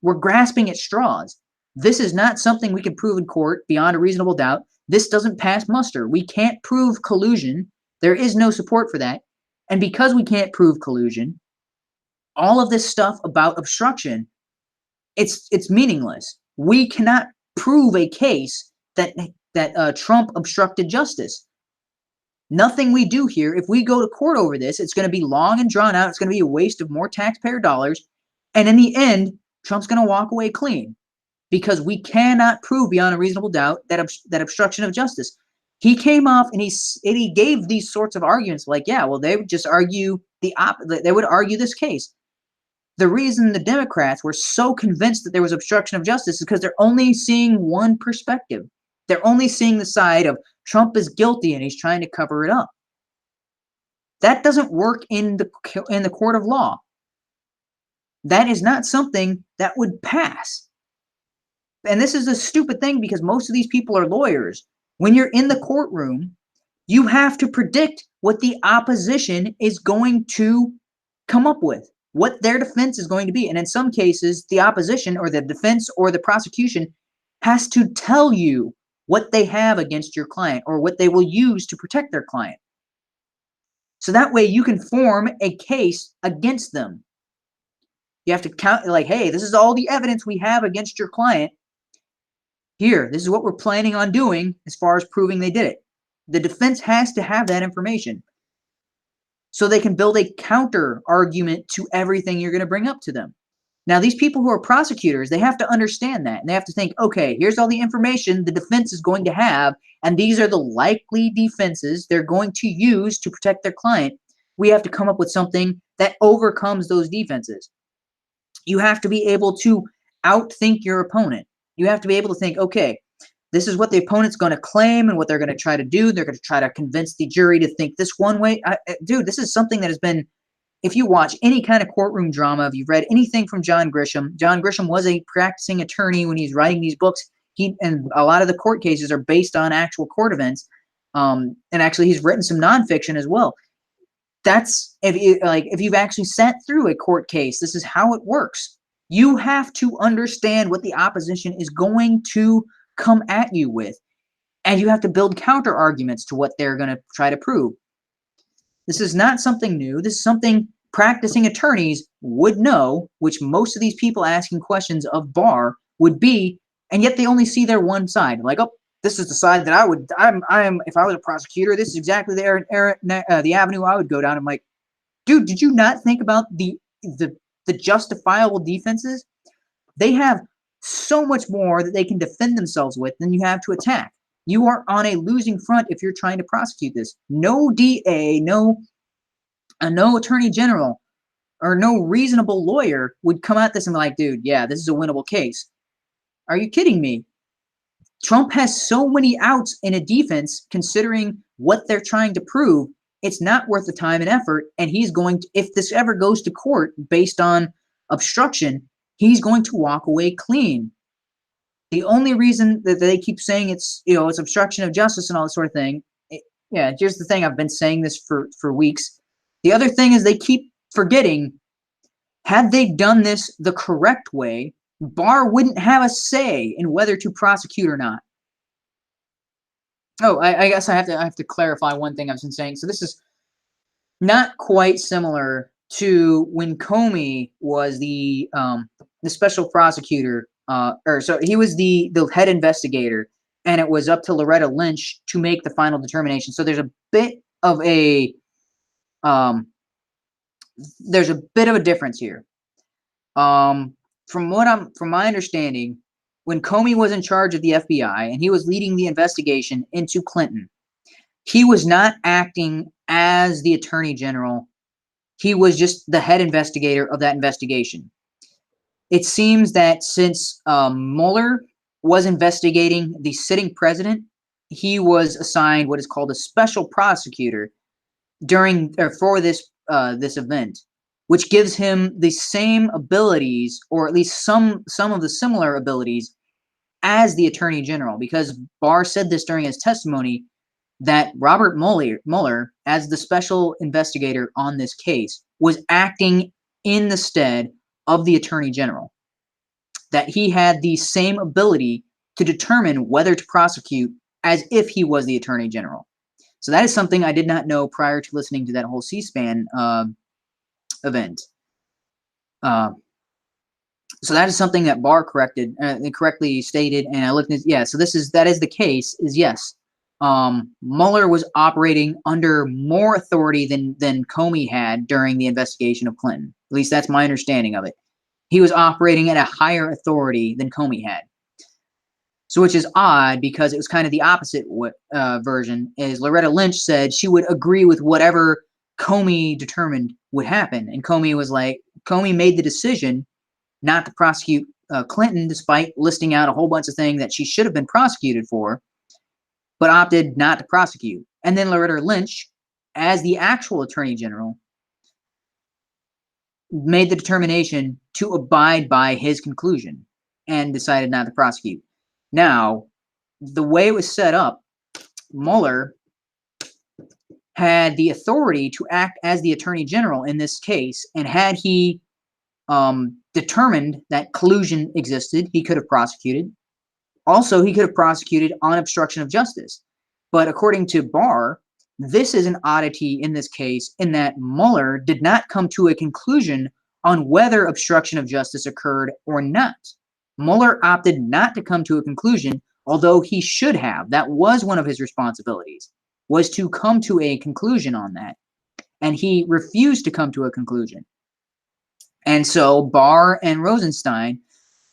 we're grasping at straws. This is not something we can prove in court beyond a reasonable doubt. This doesn't pass muster. We can't prove collusion. There is no support for that. And because we can't prove collusion, all of this stuff about obstruction, it's meaningless. We cannot prove a case that Trump obstructed justice. Nothing we do here, if we go to court over this, it's going to be long and drawn out. It's going to be a waste of more taxpayer dollars. And in the end, Trump's going to walk away clean because we cannot prove beyond a reasonable doubt that obstruction of justice. He came off and he gave these sorts of arguments like, yeah, well, they would just argue they would argue this case. The reason the Democrats were so convinced that there was obstruction of justice is because they're only seeing one perspective. They're only seeing the side of Trump is guilty and he's trying to cover it up. That doesn't work in the court of law. That is not something that would pass. And this is a stupid thing because most of these people are lawyers. When you're in the courtroom, you have to predict what the opposition is going to come up with, what their defense is going to be. And in some cases, the opposition or the defense or the prosecution has to tell you what they have against your client or what they will use to protect their client. So that way you can form a case against them. You have to count like, hey, this is all the evidence we have against your client. Here, this is what we're planning on doing as far as proving they did it. The defense has to have that information so they can build a counter argument to everything you're going to bring up to them. Now, these people who are prosecutors, they have to understand that. And they have to think, okay, here's all the information the defense is going to have, and these are the likely defenses they're going to use to protect their client. We have to come up with something that overcomes those defenses. You have to be able to outthink your opponent. You have to be able to think, okay, this is what the opponent's going to claim and what they're going to try to do. They're going to try to convince the jury to think this one way. Dude, this is something that has been, if you watch any kind of courtroom drama, if you've read anything from John Grisham was a practicing attorney when he's writing these books. And a lot of the court cases are based on actual court events. And actually, he's written some nonfiction as well. That's if you've actually sat through a court case, this is how it works. You have to understand what the opposition is going to come at you with, and you have to build counter arguments to what they're going to try to prove. This is not something new. This is something practicing attorneys would know, which most of these people asking questions of Barr would be, and yet they only see their one side. Like, oh, this is the side that I'm if I was a prosecutor, this is exactly the avenue I would go down. I'm like, dude, did you not think about the justifiable defenses? They have so much more that they can defend themselves with than you have to attack. You are on a losing front if you're trying to prosecute this. No DA, no attorney general, or no reasonable lawyer would come at this and be like, dude, yeah, this is a winnable case. Are you kidding me? Trump has so many outs in a defense considering what they're trying to prove. It's not worth the time and effort. And he's going to, if this ever goes to court based on obstruction, he's going to walk away clean. The only reason that they keep saying it's obstruction of justice and all this sort of thing. Here's the thing. I've been saying this for weeks. The other thing is they keep forgetting, had they done this the correct way, Barr wouldn't have a say in whether to prosecute or not. Oh, I guess I have to clarify one thing I've been saying. So this is not quite similar to when Comey was the special prosecutor, so he was the head investigator, and it was up to Loretta Lynch to make the final determination. So there's a bit of a difference here. From my understanding, when Comey was in charge of the FBI and he was leading the investigation into Clinton, he was not acting as the attorney general. He was just the head investigator of that investigation. It seems that since Mueller was investigating the sitting president, he was assigned what is called a special prosecutor for this event, which gives him the same abilities, or at least some of the similar abilities, as the attorney general. Because Barr said this during his testimony, that Robert Mueller, as the special investigator on this case, was acting in the stead of the attorney general, that he had the same ability to determine whether to prosecute as if he was the attorney general. So that is something I did not know prior to listening to that whole C-SPAN event. So that is something that Barr correctly stated, and I looked at, yeah, so that is the case, is yes. Mueller was operating under more authority than Comey had during the investigation of Clinton. At least that's my understanding of it. He was operating at a higher authority than Comey had. So which is odd, because it was kind of the opposite version, is Loretta Lynch said she would agree with whatever Comey determined would happen. And Comey made the decision not to prosecute Clinton, despite listing out a whole bunch of things that she should have been prosecuted for, but opted not to prosecute. And then Loretta Lynch, as the actual Attorney General, made the determination to abide by his conclusion and decided not to prosecute. Now, the way it was set up, Mueller had the authority to act as the Attorney General in this case, and had he determined that collusion existed, he could have prosecuted. Also, he could have prosecuted on obstruction of justice. But according to Barr, this is an oddity in this case, in that Mueller did not come to a conclusion on whether obstruction of justice occurred or not. Mueller opted not to come to a conclusion, although he should have. That was one of his responsibilities, was to come to a conclusion on that. And he refused to come to a conclusion. And so Barr and Rosenstein,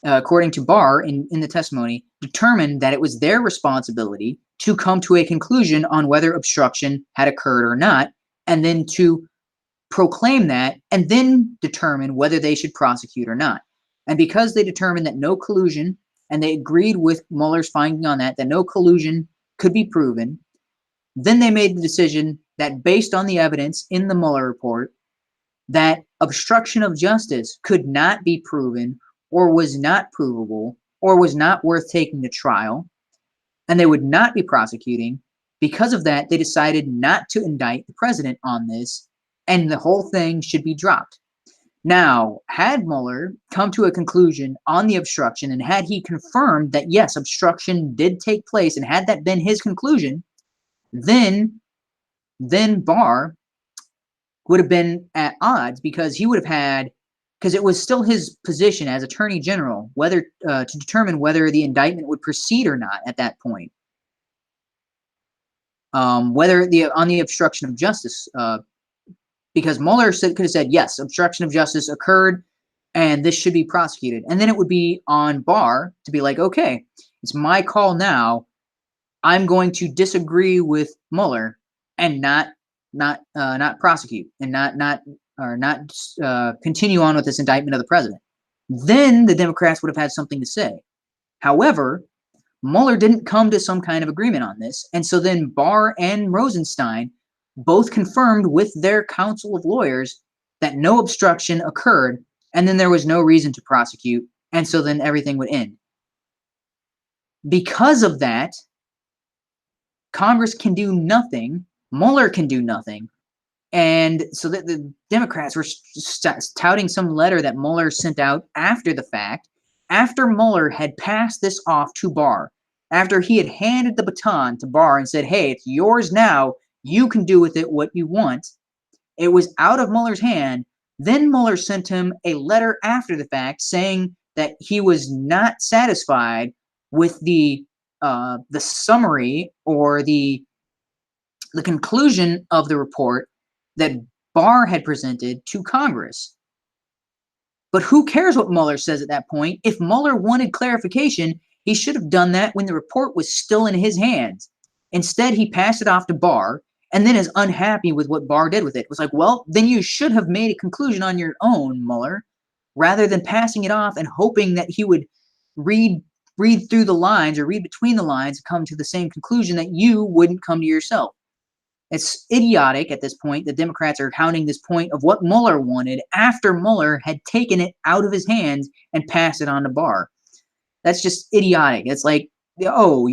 according to Barr in the testimony, determined that it was their responsibility to come to a conclusion on whether obstruction had occurred or not, and then to proclaim that, and then determine whether they should prosecute or not. And because they determined that no collusion, and they agreed with Mueller's finding on that no collusion could be proven, then they made the decision that, based on the evidence in the Mueller report, that obstruction of justice could not be proven, or was not provable, or was not worth taking to trial, and they would not be prosecuting. Because of that, they decided not to indict the president on this, and the whole thing should be dropped. Now, had Mueller come to a conclusion on the obstruction, and had he confirmed that, yes, obstruction did take place, and had that been his conclusion, then Barr would have been at odds, because he would have had, because it was still his position as Attorney General, whether to determine whether the indictment would proceed or not at that point. Whether on the obstruction of justice, because Mueller could have said, yes, obstruction of justice occurred, and this should be prosecuted. And then it would be on Barr to be like, okay, it's my call now. I'm going to disagree with Mueller and not prosecute, and not continue on with this indictment of the president. Then the Democrats would have had something to say. However, Mueller didn't come to some kind of agreement on this, and so then Barr and Rosenstein both confirmed with their council of lawyers that no obstruction occurred, and then there was no reason to prosecute, and so then everything would end. Because of that, Congress can do nothing, Mueller can do nothing, and so that the Democrats were touting some letter that Mueller sent out after the fact, after Mueller had passed this off to Barr, after he had handed the baton to Barr and said, hey, it's yours now, you can do with it what you want. It was out of Mueller's hand. Then Mueller sent him a letter after the fact saying that he was not satisfied with the summary or the conclusion of the report that Barr had presented to Congress. But who cares what Mueller says at that point? If Mueller wanted clarification, he should have done that when the report was still in his hands. Instead, he passed it off to Barr, and then is unhappy with what Barr did with it. It was like, well, then you should have made a conclusion on your own, Mueller, rather than passing it off and hoping that he would read through the lines or read between the lines and come to the same conclusion that you wouldn't come to yourself. It's idiotic at this point. The Democrats are counting this point of what Mueller wanted after Mueller had taken it out of his hands and passed it on to Barr. That's just idiotic. It's like, oh,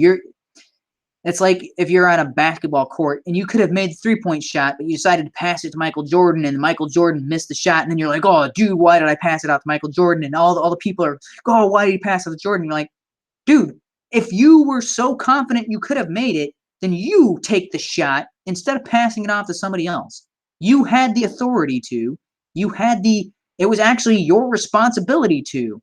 it's like if you're on a basketball court and you could have made the three-point shot, but you decided to pass it to Michael Jordan, and Michael Jordan missed the shot, and then you're like, oh, dude, why did I pass it out to Michael Jordan? And all the people are, oh, why did you pass it to Jordan? You're like, dude, if you were so confident you could have made it, then you take the shot instead of passing it off to somebody else. You had the authority to. It was actually your responsibility to.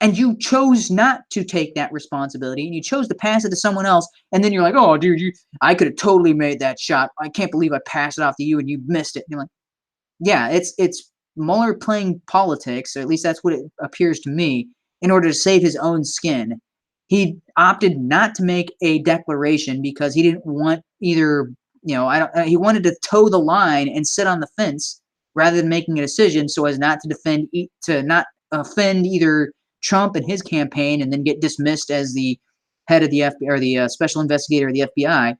And you chose not to take that responsibility, and you chose to pass it to someone else. And then you're like, oh, dude, I could have totally made that shot. I can't believe I passed it off to you and you missed it. And you're like, yeah, it's Mueller playing politics, or at least that's what it appears to me, in order to save his own skin. He opted not to make a declaration because he didn't want either, he wanted to toe the line and sit on the fence rather than making a decision so as not to not offend either Trump and his campaign and then get dismissed as the head of the FBI or the special investigator of the FBI,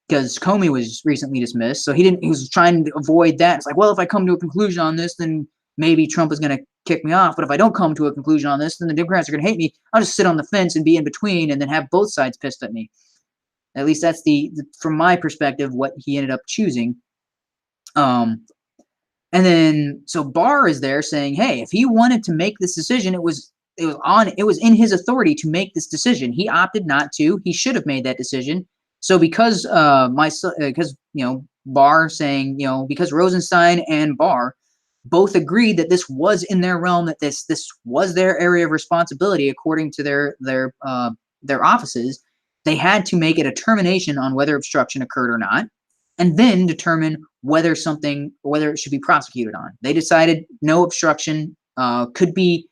because Comey was recently dismissed. So he was trying to avoid that. It's like, well, if I come to a conclusion on this, then maybe Trump is going to kick me off. But if I don't come to a conclusion on this, then the Democrats are going to hate me. I'll just sit on the fence and be in between and then have both sides pissed at me. At least that's from my perspective, what he ended up choosing. And then, so Barr is there saying, hey, if he wanted to make this decision, it was in his authority to make this decision. He opted not to. He should have made that decision. So because Barr saying, because Rosenstein and Barr both agreed that this was in their realm, that this was their area of responsibility according to their offices, they had to make a determination on whether obstruction occurred or not, and then determine whether it should be prosecuted on. They decided no obstruction could be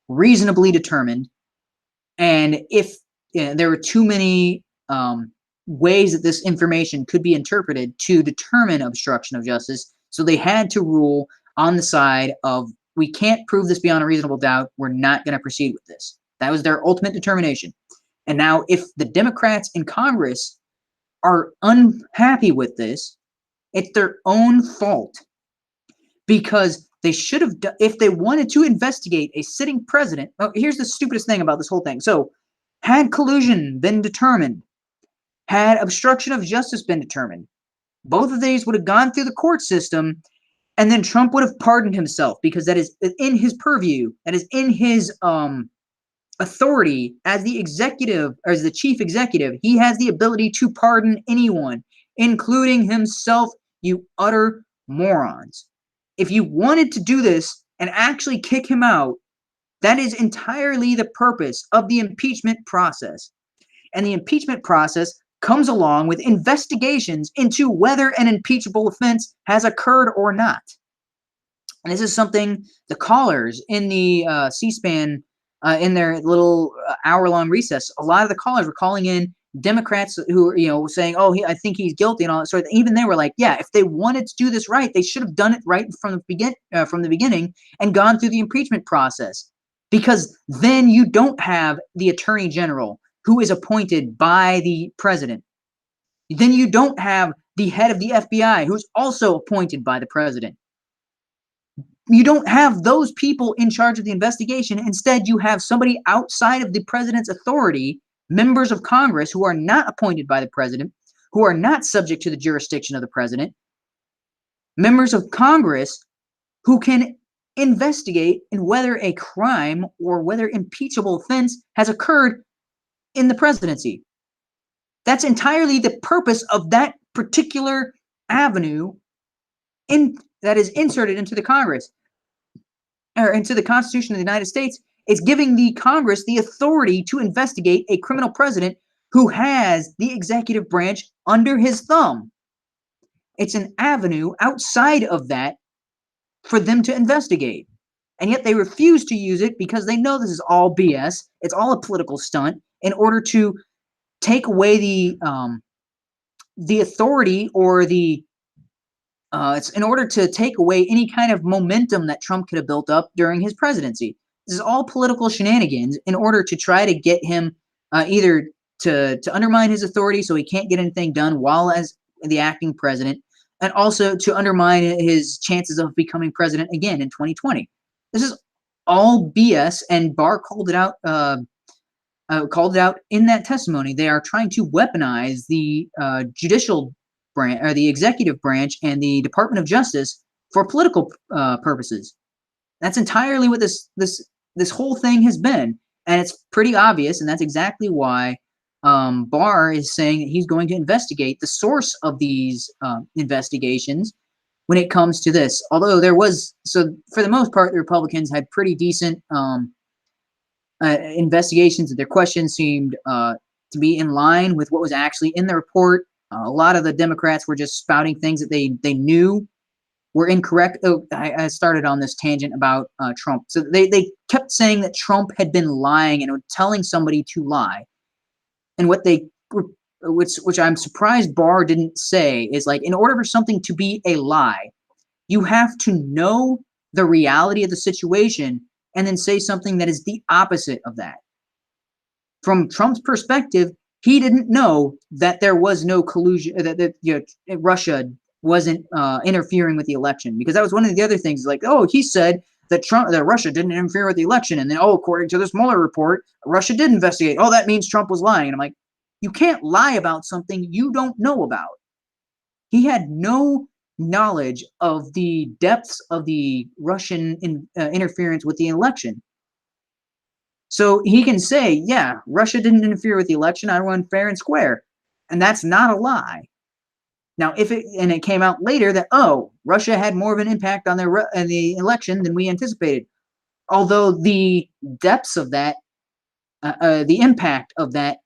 reasonably determined, and if there were too many ways that this information could be interpreted to determine obstruction of justice, so they had to rule on the side of, we can't prove this beyond a reasonable doubt, we're not going to proceed with this. That was their ultimate determination. And now if the Democrats in Congress are unhappy with this, it's their own fault, because they should have done, if they wanted to investigate a sitting president. Oh, here's the stupidest thing about this whole thing. So had collusion been determined, had obstruction of justice been determined, both of these would have gone through the court system, and then Trump would have pardoned himself, because that is in his purview, that is in his authority as the executive, or as the chief executive. He has the ability to pardon anyone, including himself, you utter morons. If you wanted to do this and actually kick him out, that is entirely the purpose of the impeachment process. And the impeachment process comes along with investigations into whether an impeachable offense has occurred or not. And this is something the callers in the C-SPAN, in their little hour-long recess, a lot of the callers were calling in Democrats who were, saying, oh, I think he's guilty and all that sort of thing. Even they were like, yeah, if they wanted to do this right, they should have done it right from the beginning and gone through the impeachment process. Because then you don't have the attorney general who is appointed by the president. Then you don't have the head of the FBI who's also appointed by the president. You don't have those people in charge of the investigation. Instead, you have somebody outside of the president's authority, members of Congress who are not appointed by the president, who are not subject to the jurisdiction of the president, members of Congress who can investigate in whether a crime or whether impeachable offense has occurred in the presidency. That's entirely the purpose of that particular avenue that is inserted into the Congress, or into the Constitution of the United States. It's giving the Congress the authority to investigate a criminal president who has the executive branch under his thumb. It's an avenue outside of that for them to investigate. And yet they refuse to use it because they know this is all BS. It's all a political stunt in order to take away the authority, or it's in order to take away any kind of momentum that Trump could have built up during his presidency. This is all political shenanigans in order to try to get him either to undermine his authority so he can't get anything done while as the acting president, and also to undermine his chances of becoming president again in 2020. This is all BS, and Barr called it out in that testimony. They are trying to weaponize the judicial branch, or the executive branch, and the Department of Justice for political purposes. That's entirely what this whole thing has been, and it's pretty obvious, and that's exactly why Barr is saying that he's going to investigate the source of these investigations when it comes to this. Although there was, so for the most part, the Republicans had pretty decent investigations. Their questions seemed to be in line with what was actually in the report. A lot of the Democrats were just spouting things that they knew were incorrect. Oh, I started on this tangent about Trump. So they kept saying that Trump had been lying and telling somebody to lie. And what they, which I'm surprised Barr didn't say, is like, in order for something to be a lie, you have to know the reality of the situation and then say something that is the opposite of that. From Trump's perspective, he didn't know that there was no collusion, that Russia wasn't interfering with the election, because that was one of the other things. Like, oh, he said that Russia didn't interfere with the election, and then, oh, according to this Mueller report, Russia did investigate. Oh, that means Trump was lying. And I'm like, you can't lie about something you don't know about. He had no knowledge of the depths of the Russian interference with the election. So he can say, yeah, Russia didn't interfere with the election. I won fair and square. And that's not a lie. Now, it came out later that, oh, Russia had more of an impact on the election than we anticipated. Although the depths of that, the impact of that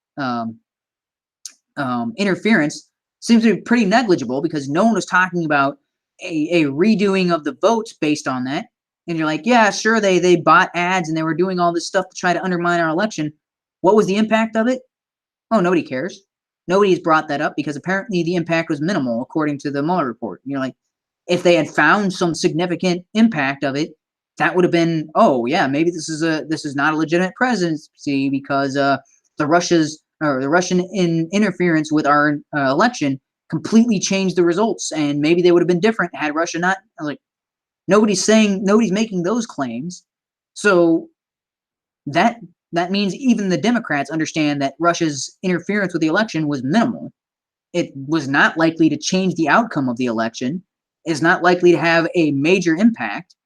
interference seems to be pretty negligible, because no one was talking about a redoing of the votes based on that. And you're like, yeah, sure, they bought ads and they were doing all this stuff to try to undermine our election. What was the impact of it? Oh, nobody cares. Nobody's brought that up, because apparently the impact was minimal, according to the Mueller report. And you're like, if they had found some significant impact of it, that would have been, oh yeah, maybe this is not a legitimate presidency, because the Russian interference with our election completely changed the results, and maybe they would have been different had Russia not. Like, nobody's making those claims. So that means even the Democrats understand that Russia's interference with the election was minimal. It was not likely to change the outcome of the election. It's not likely to have a major impact.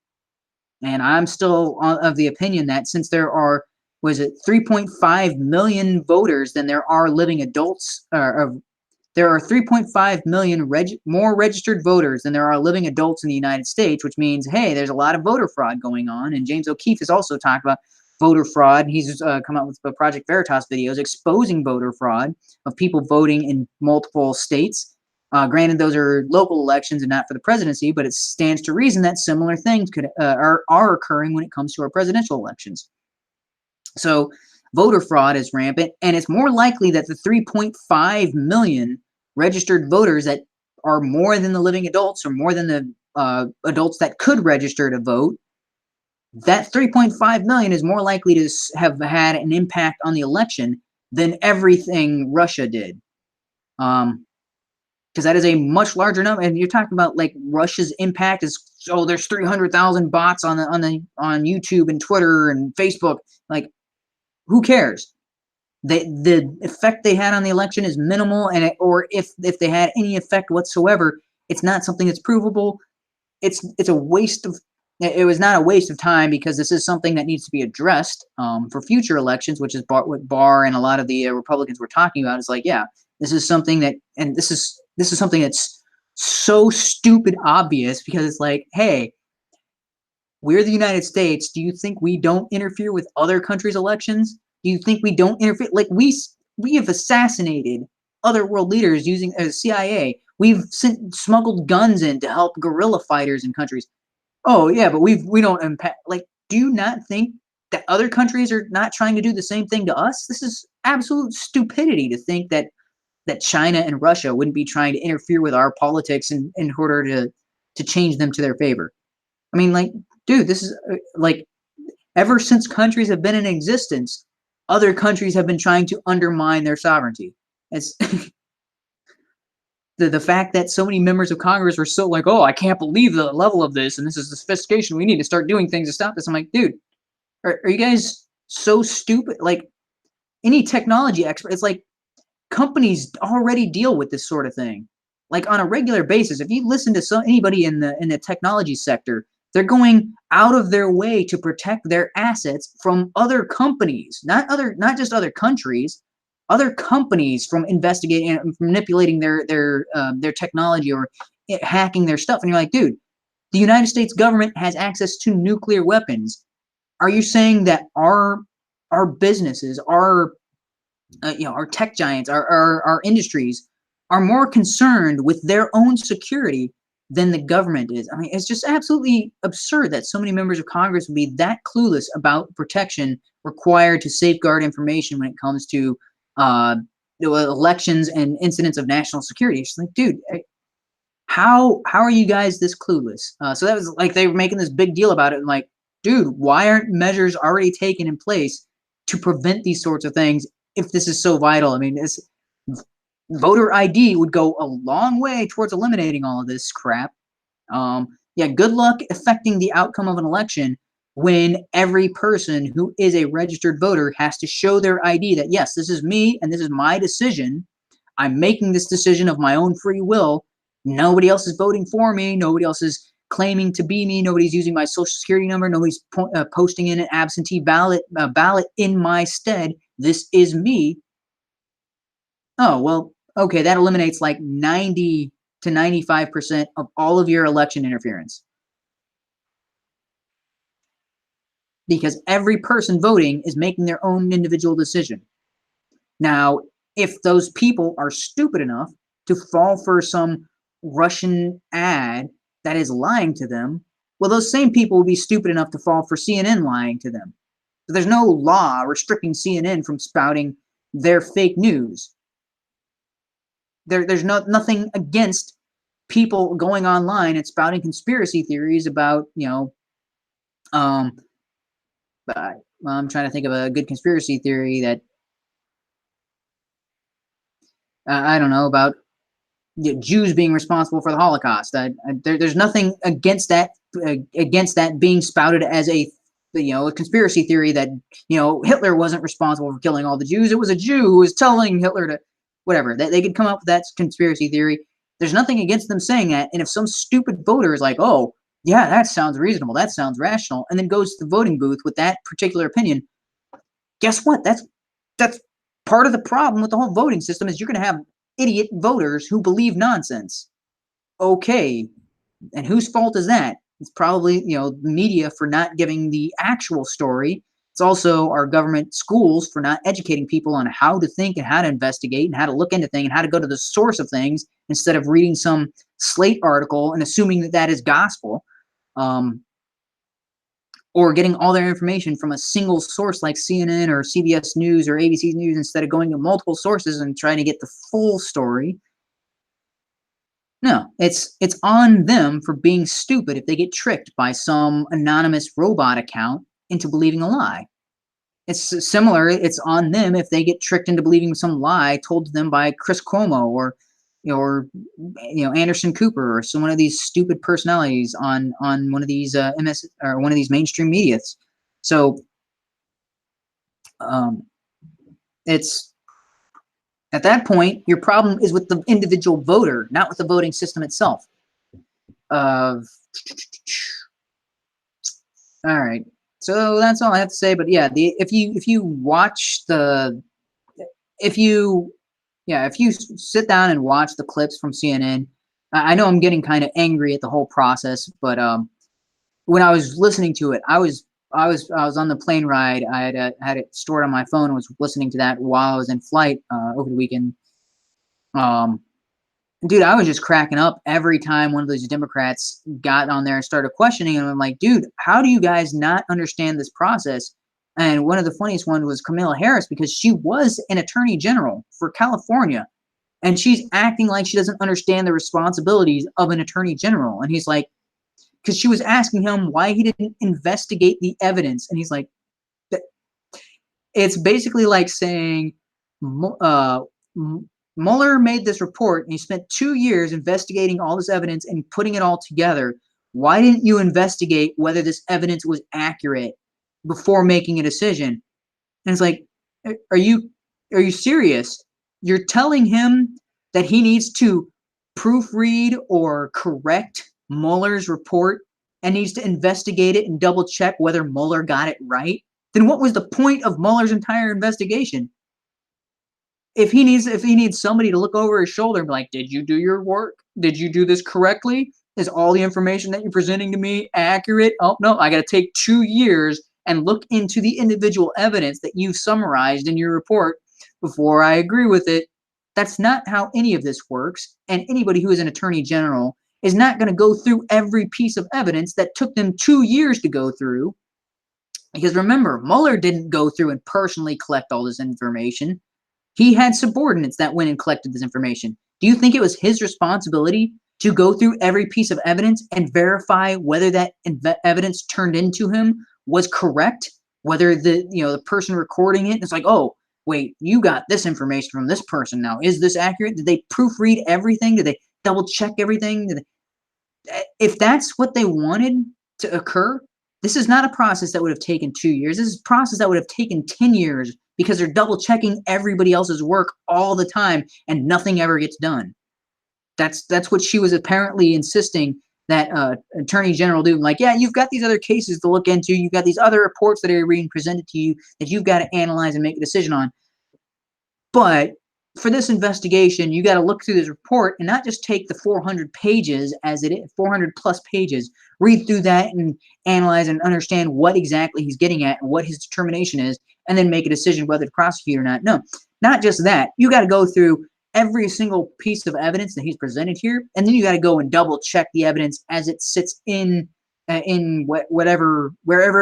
And I'm still of the opinion that since there are, 3.5 million voters than there are living adults, there are 3.5 million more registered voters than there are living adults in the United States, which means, hey, there's a lot of voter fraud going on. And James O'Keefe has also talked about voter fraud. He's come out with Project Veritas videos exposing voter fraud of people voting in multiple states. Granted, those are local elections and not for the presidency, but it stands to reason that similar things are occurring when it comes to our presidential elections. So voter fraud is rampant, and it's more likely that the 3.5 million registered voters that are more than the living adults, or more than the adults that could register to vote, that 3.5 million is more likely to have had an impact on the election than everything Russia did. Because that is a much larger number, and you're talking about like Russia's impact is, oh, there's 300,000 bots on YouTube and Twitter and Facebook. Like, who cares? The effect they had on the election is minimal, and or if they had any effect whatsoever, it's not something that's provable. It's a waste of. It was not a waste of time, because this is something that needs to be addressed for future elections, which is what Barr and a lot of the Republicans were talking about. It's like, yeah, this is something that, and this is something that's so stupid obvious, because it's like, hey, we're the United States. Do you think we don't interfere with other countries' elections? Do you think we don't interfere? Like, we have assassinated other world leaders using CIA. We've smuggled guns in to help guerrilla fighters in countries. Oh yeah, but we don't impact. Like, do you not think that other countries are not trying to do the same thing to us? This is absolute stupidity to think that China and Russia wouldn't be trying to interfere with our politics in order to change them to their favor. I mean, like, dude, this is like, ever since countries have been in existence, other countries have been trying to undermine their sovereignty. It's the fact that so many members of Congress were so like, oh, I can't believe the level of this, and this is the sophistication. We need to start doing things to stop this. I'm like, dude, are you guys so stupid? Like, any technology expert, it's like, companies already deal with this sort of thing, like on a regular basis. If you listen to anybody in the technology sector, they're going out of their way to protect their assets from other companies, not just other countries, other companies from investigating and manipulating their technology or hacking their stuff. And you're like, dude, the United States government has access to nuclear weapons. Are you saying that our businesses, our our tech giants, our industries are more concerned with their own security than the government is? I mean, it's just absolutely absurd that so many members of Congress would be that clueless about protection required to safeguard information when it comes to elections and incidents of national security. It's like, dude, how are you guys this clueless? So that was like they were making this big deal about it, and like, dude, why aren't measures already taken in place to prevent these sorts of things if this is so vital? I mean, this voter ID would go a long way towards eliminating all of this crap. Yeah, good luck affecting the outcome of an election when every person who is a registered voter has to show their ID that, yes, this is me and this is my decision. I'm making this decision of my own free will. Nobody else is voting for me. Nobody else is claiming to be me. Nobody's using my social security number. Nobody's posting in an absentee ballot in my stead. This is me. Oh, well, okay, that eliminates like 90 to 95% of all of your election interference. Because every person voting is making their own individual decision. Now, if those people are stupid enough to fall for some Russian ad that is lying to them, well, those same people will be stupid enough to fall for CNN lying to them. So there's no law restricting CNN from spouting their fake news. There's nothing against people going online and spouting conspiracy theories about, I'm trying to think of a good conspiracy theory that, I don't know, about Jews being responsible for the Holocaust. There's nothing against that being spouted as a conspiracy theory that, Hitler wasn't responsible for killing all the Jews. It was a Jew who was telling Hitler to, whatever. They could come up with that conspiracy theory. There's nothing against them saying that. And if some stupid voter is like, oh, yeah, that sounds reasonable, that sounds rational, and then goes to the voting booth with that particular opinion, guess what? That's part of the problem with the whole voting system is you're going to have idiot voters who believe nonsense. Okay, and whose fault is that? It's probably, the media for not giving the actual story. It's also our government schools for not educating people on how to think and how to investigate and how to look into things and how to go to the source of things instead of reading some Slate article and assuming that that is gospel, or getting all their information from a single source like CNN or CBS News or ABC News instead of going to multiple sources and trying to get the full story. No, it's on them for being stupid if they get tricked by some anonymous robot account into believing a lie. It's similar. It's on them if they get tricked into believing some lie told to them by Chris Cuomo or Anderson Cooper or some one of these stupid personalities on one of these MS or one of these mainstream medias. So it's at that point your problem is with the individual voter, not with the voting system itself. All right. So that's all I have to say. But yeah, if you sit down and watch the clips from CNN, I know I'm getting kind of angry at the whole process, but when I was listening to it, I was on the plane ride. I had it stored on my phone and was listening to that while I was in flight over the weekend. Dude, I was just cracking up every time one of those Democrats got on there and started questioning him. I'm like, dude, how do you guys not understand this process? And one of the funniest ones was Kamala Harris, because she was an attorney general for California, and she's acting like she doesn't understand the responsibilities of an attorney general. And he's like, because she was asking him why he didn't investigate the evidence. And he's like, it's basically like saying, Mueller made this report and he spent 2 years investigating all this evidence and putting it all together. Why didn't you investigate whether this evidence was accurate before making a decision? And it's like, are you serious? You're telling him that he needs to proofread or correct Mueller's report and needs to investigate it and double check whether Mueller got it right? Then what was the point of Mueller's entire investigation? if he needs somebody to look over his shoulder and be like, did you do your work? Did you do this correctly? Is all the information that you're presenting to me accurate? Oh, no, I got to take 2 years and look into the individual evidence that you've summarized in your report before I agree with it. That's not how any of this works. And anybody who is an attorney general is not going to go through every piece of evidence that took them 2 years to go through. Because remember, Mueller didn't go through and personally collect all this information. He had subordinates that went and collected this information. Do you think it was his responsibility to go through every piece of evidence and verify whether that evidence turned into him was correct? Whether the person recording it is like, oh, wait, you got this information from this person now. Is this accurate? Did they proofread everything? Did they double check everything? If that's what they wanted to occur, this is not a process that would have taken 2 years. This is a process that would have taken 10 years because they're double checking everybody else's work all the time and nothing ever gets done. That's what she was apparently insisting that Attorney General do. Like, yeah, you've got these other cases to look into. You've got these other reports that are being presented to you that you've got to analyze and make a decision on. But for this investigation, you got to look through this report and not just take the 400 pages as it is, 400 plus pages, read through that and analyze and understand what exactly he's getting at and what his determination is, and then make a decision whether to prosecute or not. No, not just that. You got to go through every single piece of evidence that he's presented here, and then you got to go and double check the evidence as it sits in wherever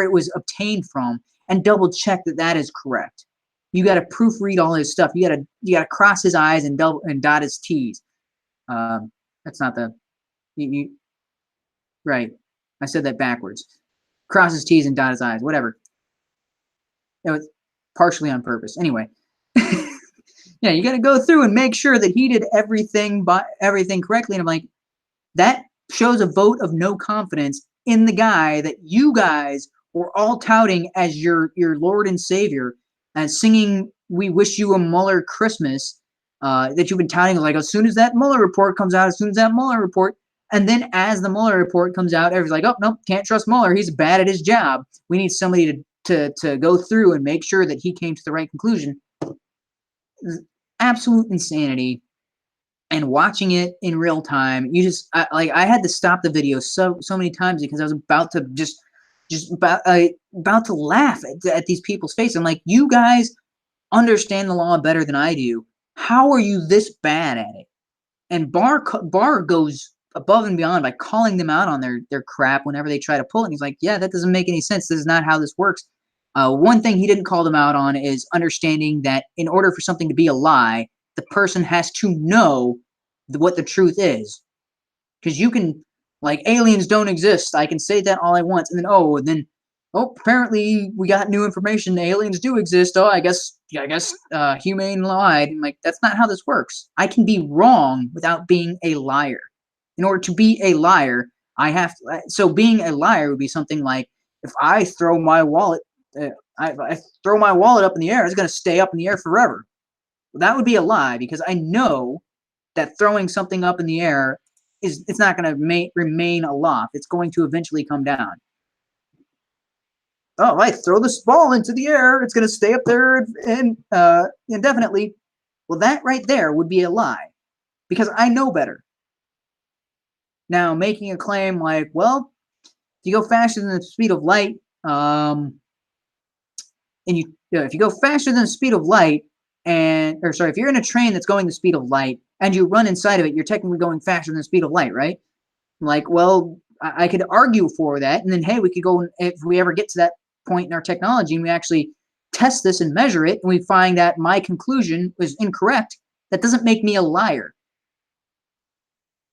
it was obtained from, and double check that that is correct. You got to proofread all his stuff. You got to cross his I's and dot his T's. That's not the right. I said that backwards. Cross his T's and dot his I's. Whatever. It was partially on purpose. Anyway, yeah, you got to go through and make sure that he did everything correctly. And I'm like, that shows a vote of no confidence in the guy that you guys were all touting as your Lord and Savior. And singing "We Wish You a Mueller Christmas," that you've been touting, like as soon as that Mueller report comes out, and then as the Mueller report comes out, everybody's like, "Oh no, can't trust Mueller. He's bad at his job. We need somebody to go through and make sure that he came to the right conclusion." Absolute insanity. And watching it in real time, I had to stop the video so many times because I was about to about to laugh at these people's faces. I'm like, you guys understand the law better than I do. How are you this bad at it? And Barr goes above and beyond by calling them out on their crap whenever they try to pull it. And he's like, yeah, that doesn't make any sense. This is not how this works. One thing he didn't call them out on is understanding that in order for something to be a lie, the person has to know what the truth is. Because you can, like, aliens don't exist. I can say that all I want. And then, apparently we got new information. Aliens do exist. Oh, I guess HUMANE lied. And like, that's not how this works. I can be wrong without being a liar. In order to be a liar, I have to. So being a liar would be something like, if I throw my wallet, I throw my wallet up in the air, it's going to stay up in the air forever. Well, that would be a lie because I know that throwing something up in the air it's not going to remain aloft. It's going to eventually come down. Oh, I throw this ball into the air, it's going to stay up there indefinitely. Well, that right there would be a lie because I know better. Now, making a claim like, well, if you go faster than the speed of light, if you go faster than the speed of light, if you're in a train that's going the speed of light and you run inside of it, you're technically going faster than the speed of light, right? Like, well, I could argue for that, and then, hey, we could go, if we ever get to that point in our technology and we actually test this and measure it, and we find that my conclusion was incorrect, that doesn't make me a liar.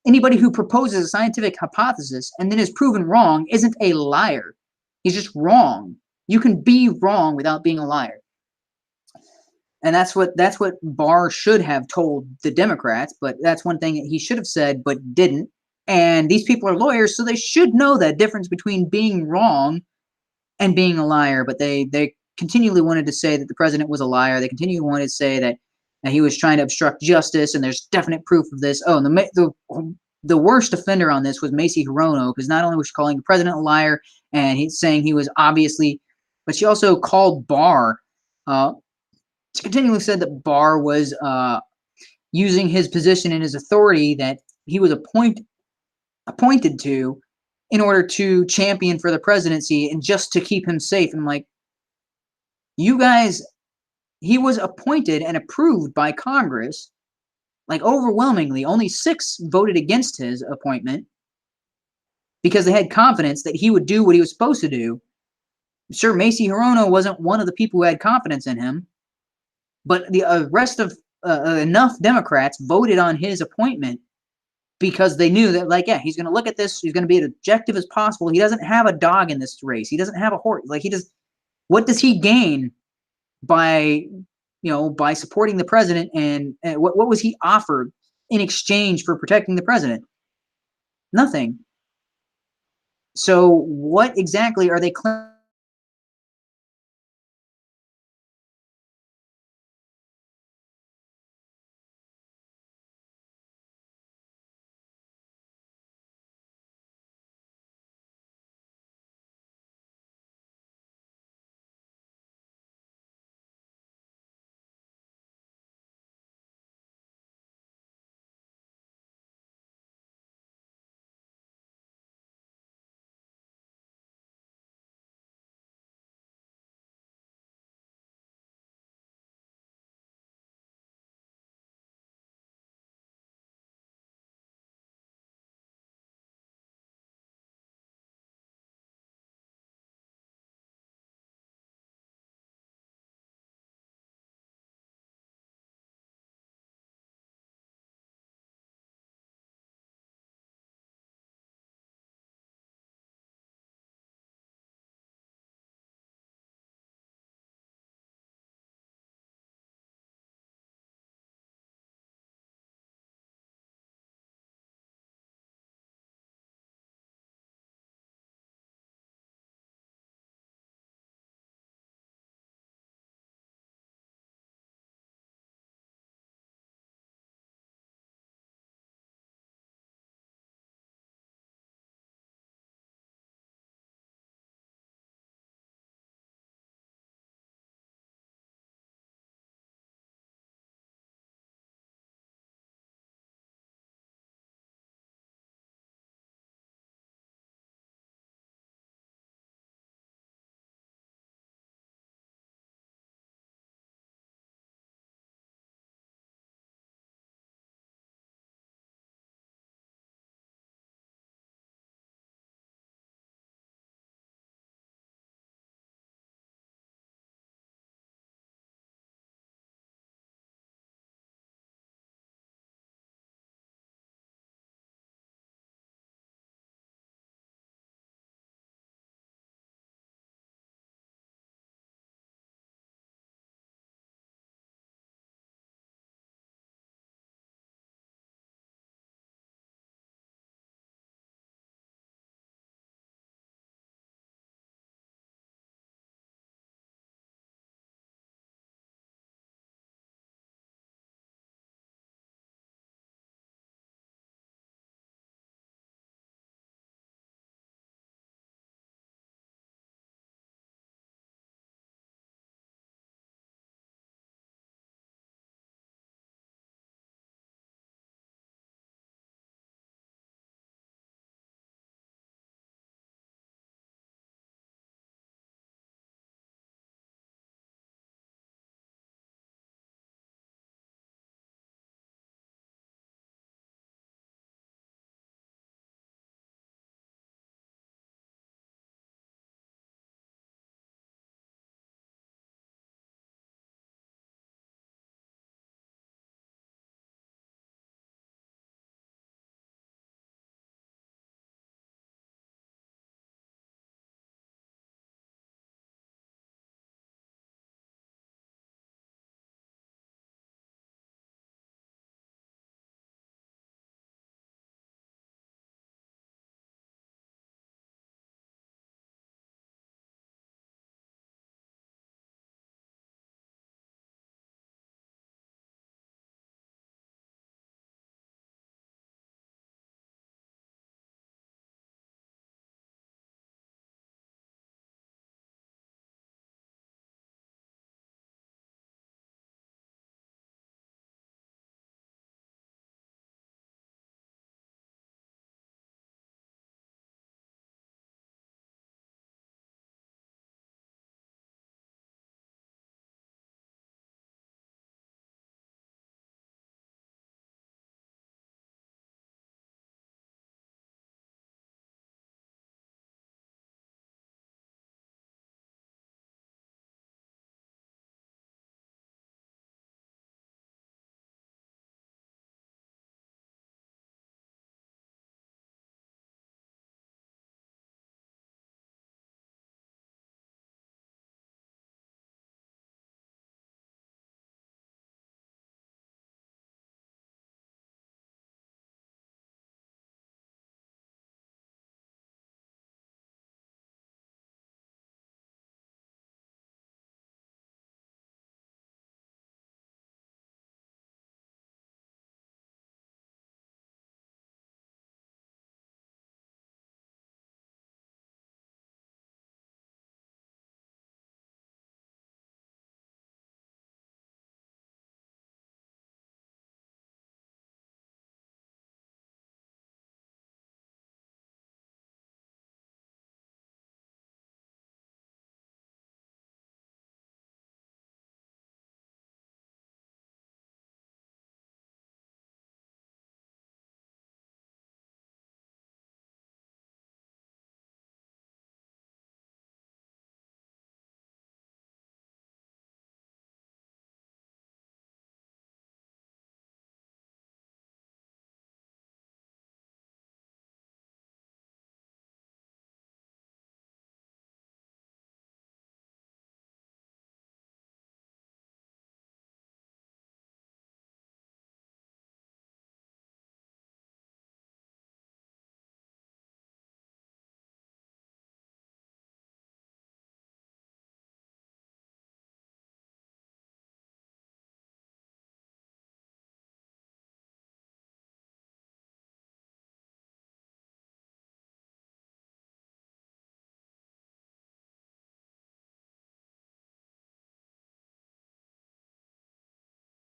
Anybody who proposes a scientific hypothesis and then is proven wrong isn't a liar. He's just wrong. You can be wrong without being a liar. And that's what Barr should have told the Democrats, but that's one thing that he should have said but didn't. And these people are lawyers, so they should know that difference between being wrong and being a liar. But they continually wanted to say that the president was a liar. They continually wanted to say that he was trying to obstruct justice, and there's definite proof of this. Oh, and the worst offender on this was Macy Hirono, because not only was she calling the president a liar, and he's saying he was obviously, but she also called Barr continually said that Barr was using his position and his authority that he was appointed to in order to champion for the presidency and just to keep him safe. And I'm like, you guys, he was appointed and approved by Congress, like overwhelmingly. Only 6 voted against his appointment because they had confidence that he would do what he was supposed to do. Sure, Macy Hirono wasn't one of the people who had confidence in him, but the rest of enough Democrats voted on his appointment because they knew that, like, yeah, he's going to look at this. He's going to be as objective as possible. He doesn't have a dog in this race. He doesn't have a horse. Like, what does he gain by, by supporting the president? And what was he offered in exchange for protecting the president? Nothing. So what exactly are they claiming